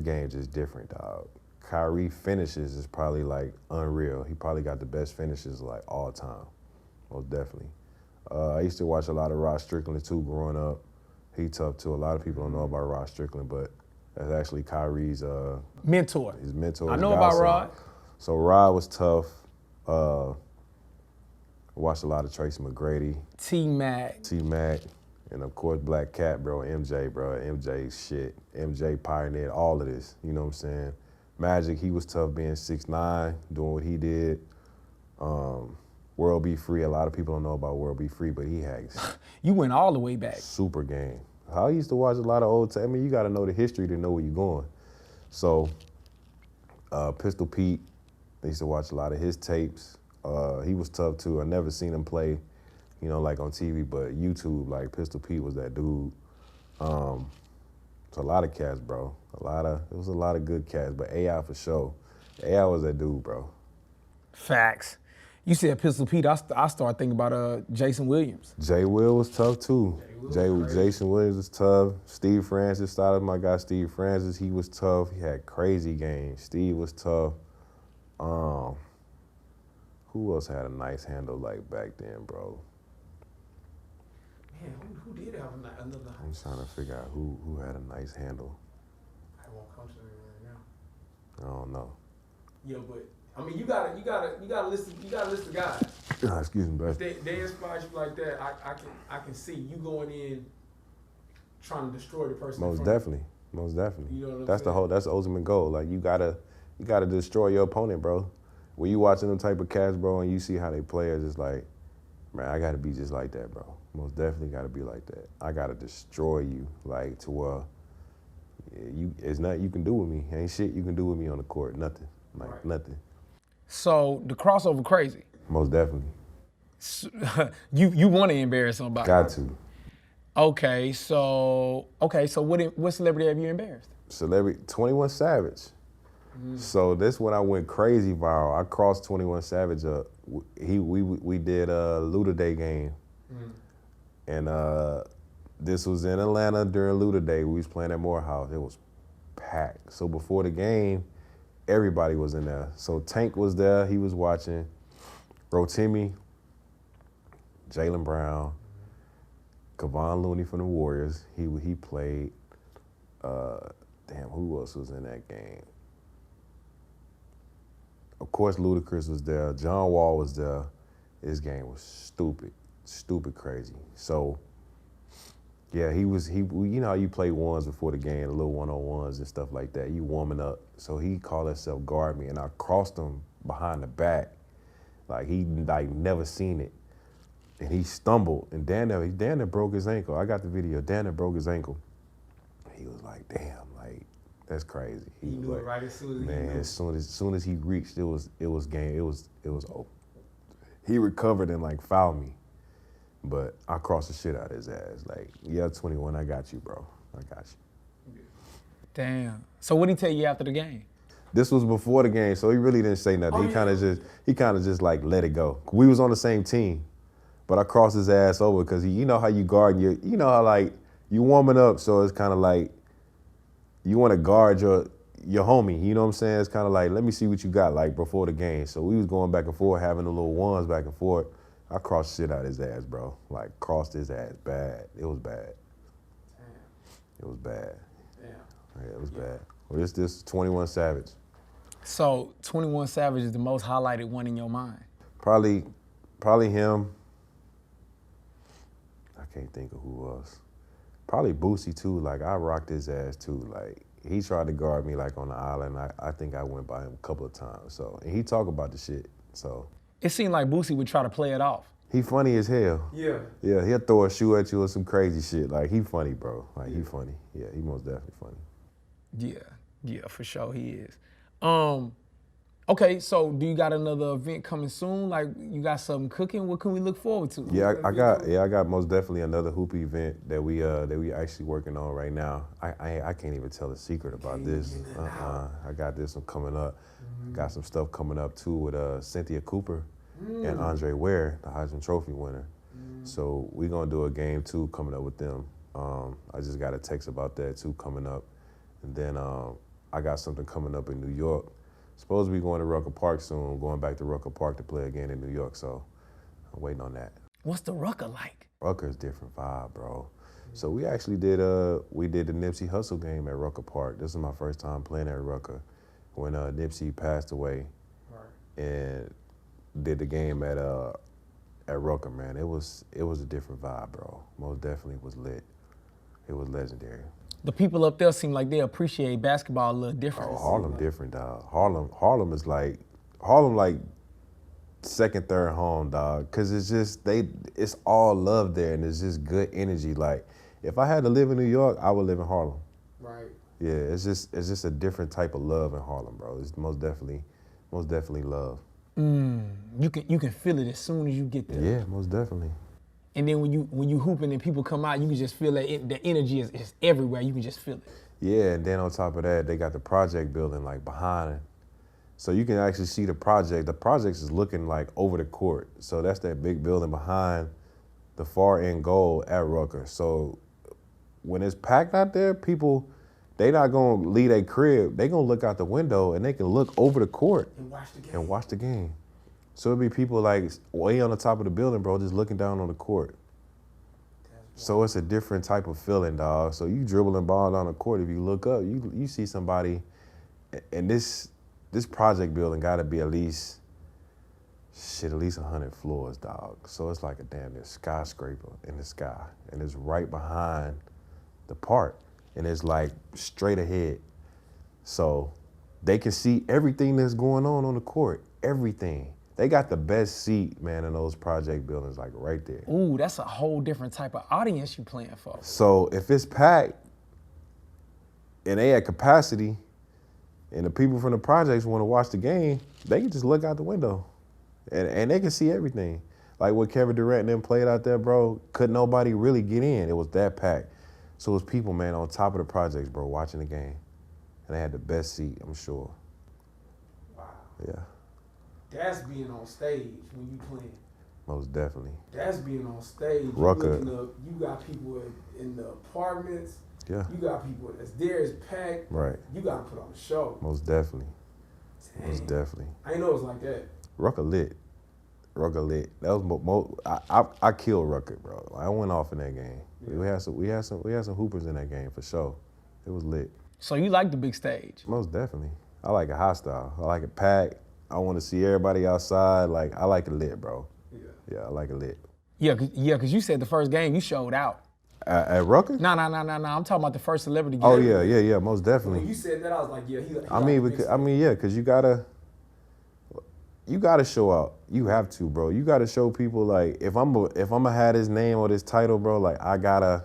S2: game just different, dog. Kyrie finishes is probably like unreal. He probably got the best finishes like all time, most definitely. I used to watch a lot of Rod Strickland too growing up. He tough too. A lot of people don't know about Rod Strickland, but that's actually Kyrie's
S1: mentor.
S2: His mentor.
S1: I know about Rod.
S2: So Rod was tough. Watched a lot of Tracy McGrady.
S1: T-Mac.
S2: And of course, Black Cat, bro, MJ, bro. MJ shit. MJ pioneered all of this, you know what I'm saying? Magic, he was tough being 6'9", doing what he did. World Be Free, a lot of people don't know about World Be Free, but he had
S1: You went all the way back.
S2: super game. I used to watch a lot of old, I mean, you gotta know the history to know where you're going. So, Pistol Pete, I used to watch a lot of his tapes. He was tough too. I never seen him play, you know, like on TV, but YouTube, like Pistol Pete was that dude. It's a lot of cats, bro. It was a lot of good cats, but AI for sure. AI was that dude, bro.
S1: Facts. You said Pistol Pete, I started thinking about Jason Williams.
S2: Jay Will was tough too. Jason Williams was tough. Steve Francis, started my guy Steve Francis, he was tough. He had crazy games. Steve was tough. Who else had a nice handle like back then, bro?
S1: Man, who did have another?
S2: I'm trying to figure out who had a nice handle.
S1: I won't come to me right now.
S2: I don't know.
S1: Yeah, but I mean, you gotta list the guys.
S2: Excuse me, bro.
S1: If they inspire you like that, I can see you going in trying to destroy the person.
S2: Most definitely. Most definitely.
S1: You know what I'm
S2: that's
S1: saying?
S2: That's the ultimate goal. Like you gotta destroy your opponent, bro. When you watching them type of cats, bro, and you see how they play, it's just like, man, I gotta be just like that, bro. Most definitely gotta be like that. I gotta destroy you, like to where it's nothing you can do with me. Ain't shit you can do with me on the court. Nothing. Like
S1: Right.
S2: nothing.
S1: So the crossover crazy.
S2: Most definitely.
S1: You want to embarrass somebody?
S2: Got to.
S1: Okay, so what celebrity have you embarrassed?
S2: Celebrity 21 Savage. So this when I went crazy viral. I crossed 21 Savage up. We did a Luda Day game, and This was in Atlanta during Luda Day. We was playing at Morehouse. It was packed. So before the game, everybody was in there. So Tank was there. He was watching. Rotimi, Jaylen Brown, Kevon Looney from the Warriors. He played. Damn, who else was in that game? Of course, Ludacris was there. John Wall was there. This game was stupid crazy. So, yeah, you know how you play ones before the game, the little one-on-ones and stuff like that. You warming up. So he called himself guard me, and I crossed him behind the back. Like, he never seen it. And he stumbled, and Dan broke his ankle. I got the video. Dan broke his ankle. He was like, damn, like, that's crazy.
S1: He knew
S2: like,
S1: it right as soon as he
S2: man,
S1: knew.
S2: as soon as he reached, it was game. It was over. He recovered and like fouled me, but I crossed the shit out of his ass. Like, yeah, 21, I got you, bro. I got you.
S3: Damn. So what did he tell you after the game?
S2: This was before the game, so he really didn't say nothing. He kind of just like let it go. We was on the same team, but I crossed his ass over because you know how you guard you know how like you warming up, so it's kind of like you want to guard your homie. You know what I'm saying? It's kind of like, let me see what you got like before the game. So we was going back and forth, having the little ones back and forth. I crossed shit out of his ass, bro. Like, crossed his ass bad. It was bad. Damn. It was bad.
S1: Damn.
S2: Yeah, it was bad. Well, this 21 Savage.
S3: So 21 Savage is the most highlighted one in your mind?
S2: Probably him. I can't think of who else. Probably Boosie too. Like, I rocked his ass too. Like, he tried to guard me like on the island. I think I went by him a couple of times. So, and he talk about the shit. So
S3: It seemed like Boosie would try to play it off.
S2: he funny as hell.
S1: Yeah.
S2: Yeah, he'll throw a shoe at you or some crazy shit. Like, he funny, bro. Like, he funny. Yeah, he most definitely funny.
S3: Yeah, for sure he is. Okay, so do you got another event coming soon? Like, you got something cooking? What can we look forward to?
S2: Yeah, I got most definitely another hoop event that we actually working on right now. I can't even tell a secret about this. I got this one coming up. Got some stuff coming up too with Cynthia Cooper and Andre Ware, the Heisman Trophy winner. So we're gonna do a game too coming up with them. I just got a text about that too coming up, and then I got something coming up in New York. Supposed to be going to Rucker Park soon, going back to Rucker Park to play again in New York, so I'm waiting on that.
S3: What's the Rucker like?
S2: Rucker's different vibe, bro. So we actually did the Nipsey Hussle game at Rucker Park. This is my first time playing at Rucker when Nipsey passed away, and did the game at Rucker, man. It was a different vibe, bro. Most definitely was lit. It was legendary.
S3: The people up there seem like they appreciate basketball a little different.
S2: Oh, Harlem different, dog. Harlem is like second, third home, dog. Cause it's just it's all love there, and it's just good energy. Like, if I had to live in New York, I would live in Harlem.
S1: Right.
S2: Yeah, it's just a different type of love in Harlem, bro. It's most definitely love.
S3: You can feel it as soon as you get there.
S2: Yeah, most definitely.
S3: And then when you hooping and people come out, you can just feel that the energy is everywhere. You can just feel it.
S2: Yeah, and then on top of that, they got the project building like behind it. So you can actually see the project. The project is looking like over the court. So that's that big building behind the far end goal at Rucker. So when it's packed out there, people, they not gonna leave their crib. They gonna look out the window and they can look over the court and watch the game. So it'd be people like way on the top of the building, bro, just looking down on the court. So it's a different type of feeling, dog. So you dribbling ball down the court, if you look up, you see somebody, and this project building gotta be at least 100 floors, dog. So it's like a damn near skyscraper in the sky, and it's right behind the park, and it's like straight ahead. So they can see everything that's going on the court, everything. They got the best seat, man, in those project buildings, like right there.
S3: Ooh, that's a whole different type of audience you playing for.
S2: So if it's packed and they at capacity and the people from the projects want to watch the game, they can just look out the window and they can see everything. Like what Kevin Durant and them played out there, bro, couldn't nobody really get in. It was that packed. So it was people, man, on top of the projects, bro, watching the game. And they had the best seat, I'm sure.
S1: Wow.
S2: Yeah.
S1: That's being on stage when you playing.
S2: Most definitely.
S1: That's being on stage. You
S2: Rucker.
S1: looking up, you got people in the apartments.
S2: Yeah.
S1: You got people that's there, it's packed.
S2: Right.
S1: You got to put on a show.
S2: Most definitely.
S1: Dang.
S2: Most definitely.
S1: I didn't know it was like that.
S2: Rucker lit. Rucker lit. That was I killed Rucker, bro. I went off in that game.
S1: Yeah.
S2: We had some hoopers in that game for sure. It was lit.
S3: So you like the big stage?
S2: Most definitely. I like it hostile. I like it packed. I want to see everybody outside. Like, I like it lit, bro.
S1: Yeah.
S2: Yeah, I like it lit.
S3: Yeah, cause you said the first game you showed out.
S2: At Rucker?
S3: No. I'm talking about the first celebrity game.
S2: Oh yeah, most
S1: When
S2: definitely.
S1: you said that, I was like, yeah, he
S2: Because you gotta show out. You have to, bro. You gotta show people, like, if I'm gonna have this name or this title, bro, like, I gotta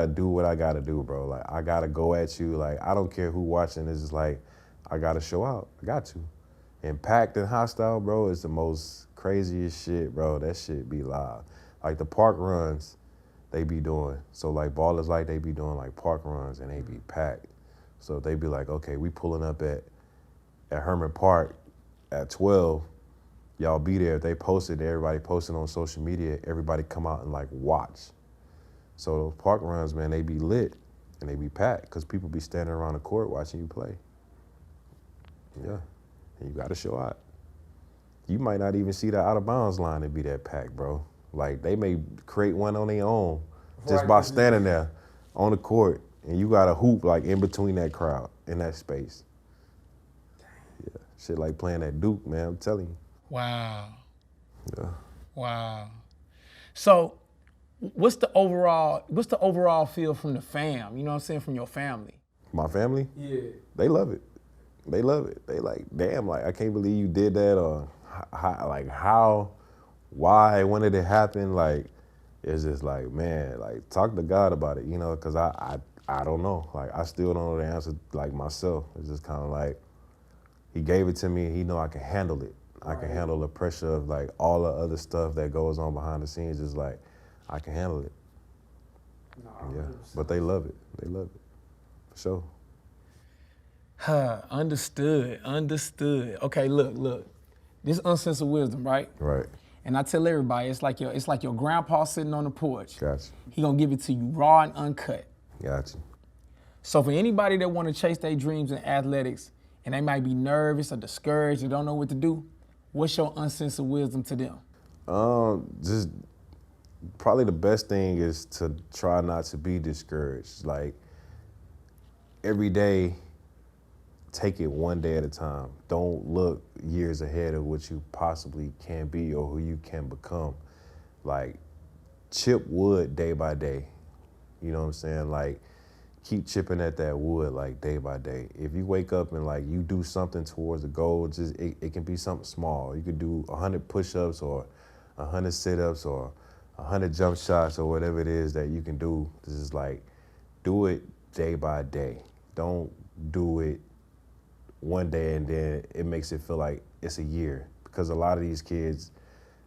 S2: do what I gotta do, bro. Like, I gotta go at you. Like, I don't care who watching this. It's like, I gotta show out. I got to. And packed and hostile, bro, is the most craziest shit, bro. That shit be live. Like, the park runs they be doing. So, like, Ballers Like, they be doing, like, park runs, and they be packed. So they be like, okay, we pulling up at Herman Park at 12. Y'all be there. If they posted, everybody posted on social media, everybody come out and, like, watch. So those park runs, man, they be lit and they be packed because people be standing around the court watching you play. Yeah, and you gotta show out. You might not even see the out of bounds line and be that packed, bro. Like, they may create one on their own just by standing there on the court, and you got to hoop, like, in between that crowd, in that space. Yeah, shit like playing at Duke, man, I'm telling you.
S3: Wow.
S2: Yeah.
S3: Wow. So what's the overall feel from the fam? You know what I'm saying, from your family?
S2: My family?
S1: Yeah.
S2: They love it. They love it. They like, damn, like, I can't believe you did that, or how, why, when did it happen? Like, it's just like, man, like, talk to God about it, you know, because I don't know. Like, I still don't know the answer, like, myself. It's just kind of like, he gave it to me, and he know I can handle it. I can handle the pressure of, like, all the other stuff that goes on behind the scenes. Just like, I can handle it. Yeah, but they love it. They love it, for sure.
S3: Understood. Okay, look. This is uncensored wisdom, right?
S2: Right.
S3: And I tell everybody, it's like your grandpa sitting on the porch.
S2: Gotcha.
S3: He gonna give it to you raw and uncut.
S2: Gotcha.
S3: So for anybody that want to chase their dreams in athletics, and they might be nervous or discouraged or don't know what to do, what's your uncensored wisdom to them?
S2: Just probably the best thing is to try not to be discouraged. Like, every day, take it one day at a time. Don't look years ahead of what you possibly can be or who you can become. Like, chip wood day by day. You know what I'm saying? Like, keep chipping at that wood, like, day by day. If you wake up and, like, you do something towards the goal, just it can be something small. You could do 100 push-ups or 100 sit-ups or 100 jump shots or whatever it is that you can do. This is like, do it day by day. Don't do it one day and then it makes it feel like it's a year, because a lot of these kids,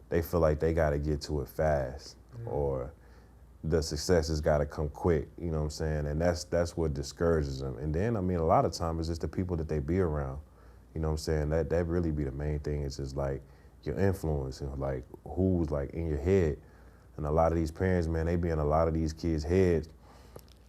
S2: they feel like they got to get to it fast, or the success has got to come quick, you know what I'm saying? And that's what discourages them. And then, I mean, a lot of times it's just the people that they be around, you know what I'm saying? That really be the main thing. It's just like your influence and, like, who's, like, in your head. And a lot of these parents, man, they be in a lot of these kids' heads,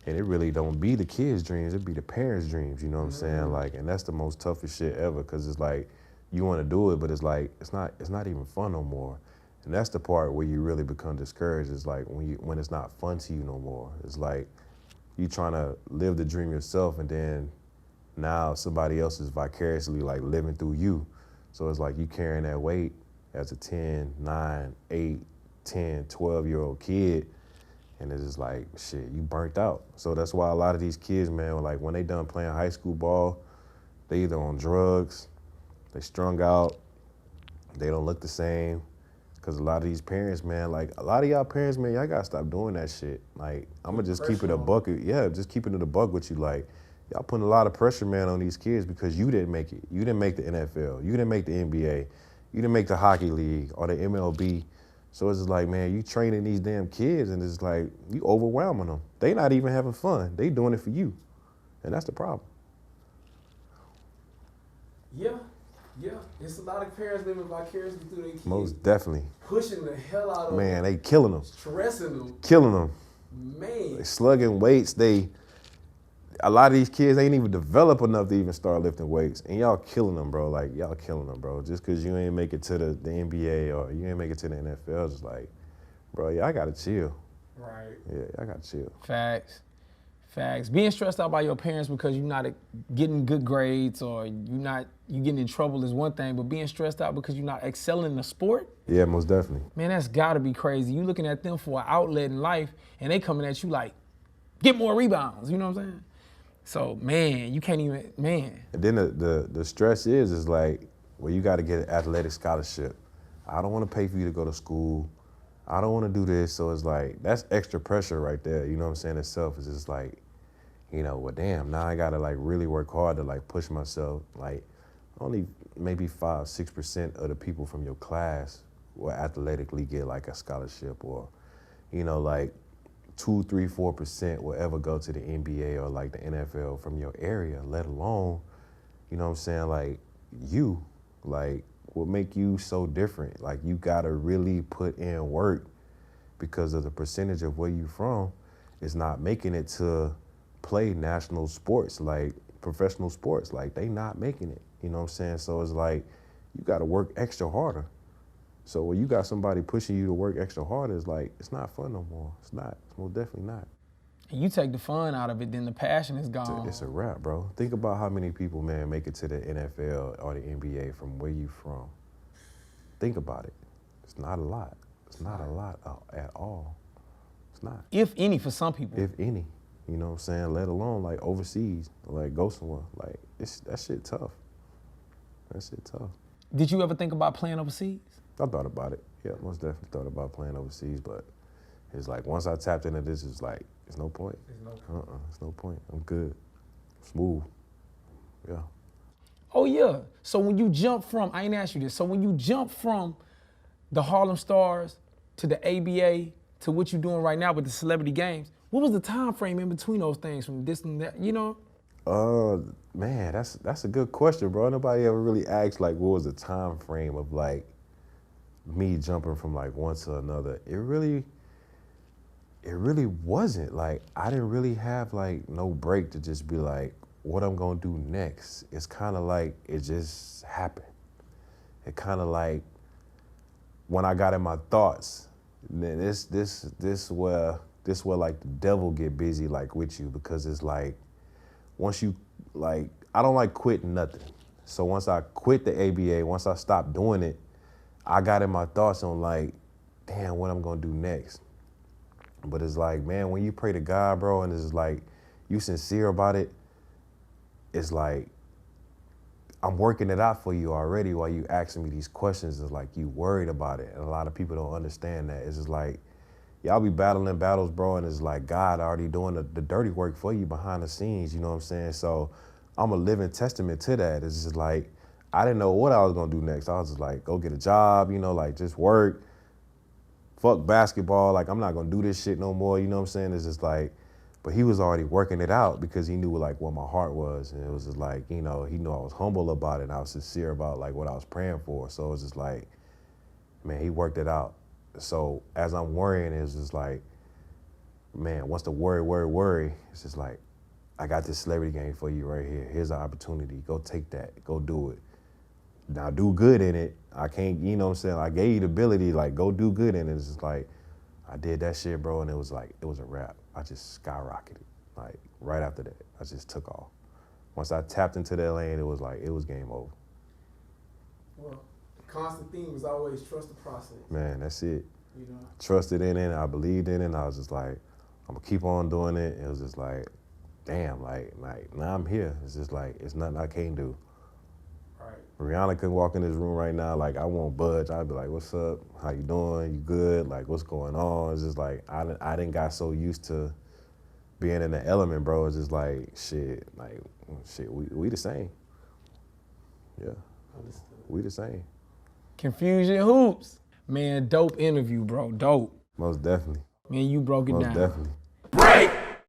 S2: and it really don't be the kids' dreams, it be the parents' dreams, you know what I'm saying? Like, and that's the most toughest shit ever, because it's like, you want to do it, but it's like, it's not even fun no more. And that's the part where you really become discouraged, is like when it's not fun to you no more. It's like, you trying to live the dream yourself, and then now somebody else is vicariously, like, living through you. So it's like you carrying that weight as a 10, 9, 8, 10, 12-year-old kid, and it's just like, shit, you burnt out. So that's why a lot of these kids, man, like, when they done playing high school ball, they either on drugs, they strung out, they don't look the same. Because a lot of these parents, man, like, a lot of y'all parents, man, y'all gotta stop doing that shit. Like, I'm gonna just keep it a buck. Yeah, just keeping it a buck with you. Like, y'all putting a lot of pressure, man, on these kids because you didn't make it. You didn't make the NFL. You didn't make the NBA. You didn't make the hockey league or the MLB. So it's just like, man, you training these damn kids, and it's like, you overwhelming them. They not even having fun. They doing it for you. And that's the problem.
S1: Yeah. Yeah, it's a lot of parents living vicariously through their kids.
S2: Most definitely.
S1: Pushing the hell out of them.
S2: Man, they killing them.
S1: Stressing them.
S2: Killing them.
S1: Man.
S2: They slugging weights. A lot of these kids ain't even developed enough to even start lifting weights. And y'all killing them, bro. Like, y'all killing them, bro. Just because you ain't make it to the NBA or you ain't make it to the NFL, just like, bro, y'all gotta chill.
S1: Right.
S2: Yeah, y'all gotta chill.
S3: Facts. Facts. Being stressed out by your parents because you're not getting good grades or you getting in trouble is one thing, but being stressed out because you're not excelling in the sport,
S2: Yeah, most definitely.
S3: man, that's gotta be crazy. You looking at them for an outlet in life and they coming at you like, get more rebounds, you know what I'm saying? So, man, you can't even, man.
S2: And then the stress is like, well, you got to get an athletic scholarship. I don't want to pay for you to go to school. I don't want to do this. So it's like, that's extra pressure right there. You know what I'm saying? Itself is just like, you know, well, damn, now I got to like really work hard to like push myself. Like only maybe 5-6% of the people from your class will athletically get like a scholarship, or, you know, like 2-3-4% will ever go to the NBA or like the NFL from your area, let alone, you know what I'm saying, like you, like what make you so different? Like you gotta really put in work because of the percentage of where you from is not making it to play national sports, like professional sports, like they not making it, you know what I'm saying? So it's like, you gotta work extra harder. So when you got somebody pushing you to work extra harder, it's like, it's not fun no more. It's not, it's most definitely not.
S3: And you take the fun out of it, then the passion is gone.
S2: It's a wrap, bro. Think about how many people, man, make it to the NFL or the NBA from where you from. Think about it. It's not a lot. It's not a lot at all. It's not.
S3: If any, for some people.
S2: If any, you know what I'm saying? Let alone like overseas, like go somewhere. Like that shit tough. That shit tough.
S3: Did you ever think about playing overseas?
S2: I thought about it. Yeah, most definitely thought about playing overseas, but it's like once I tapped into this, it's like, it's no point. It's no point. I'm good. Smooth. Yeah.
S3: Oh yeah. So when you jump from, I ain't asked you this, so when you jump from the Harlem Stars to the ABA to what you're doing right now with the celebrity games, what was the time frame in between those things from this and that, you know?
S2: Man, that's a good question, bro. Nobody ever really asked like what was the time frame of like me jumping from like one to another. It really wasn't. Like I didn't really have like no break to just be like, what I'm gonna do next. It's kind of like it just happened. It kind of like when I got in my thoughts, then this where like the devil get busy like with you, because it's like once you like, I don't like quitting nothing. So once I quit the ABA, once I stopped doing it, I got in my thoughts on like, damn, what I'm gonna do next. But it's like, man, when you pray to God, bro, and it's like, you sincere about it, it's like, I'm working it out for you already while you asking me these questions. It's like, you worried about it. And a lot of people don't understand that. It's just like, y'all be battling battles, bro, and it's like God already doing the dirty work for you behind the scenes, you know what I'm saying? So I'm a living testament to that. It's just like, I didn't know what I was gonna do next. I was just like, go get a job, you know, like just work, fuck basketball. Like, I'm not gonna do this shit no more, you know what I'm saying? It's just like, but he was already working it out because he knew like what my heart was. And it was just like, you know, he knew I was humble about it and I was sincere about like what I was praying for. So it was just like, man, he worked it out. So as I'm worrying, it's just like, man, once the worry, it's just like, I got this celebrity game for you right here. Here's an opportunity. Go take that. Go do it. Now do good in it. I can't, you know what I'm saying? I gave you the ability, like, go do good in it. It's just like, I did that shit, bro, and it was like, it was a wrap. I just skyrocketed. Like, right after that, I just took off. Once I tapped into that lane, it was like, it was game over.
S1: Well, the constant theme was always trust the process.
S2: Man, that's it.
S1: You know?
S2: Trusted in it, I believed in it, and I was just like, I'm gonna keep on doing it. It was just like, damn, like now I'm here. It's just like, it's nothing I can't do.
S1: Right.
S2: Rihanna could walk in this room right now, like, I won't budge. I'd be like, what's up? How you doing? You good? Like, what's going on? It's just like, I didn't got so used to being in the element, bro. It's just like, shit, we the same. Yeah,
S1: Understood.
S2: we the same.
S3: Konfuzion Hoops. Man, dope interview, bro, dope.
S2: Most definitely.
S3: Man, you broke it
S2: Most
S3: down.
S2: definitely.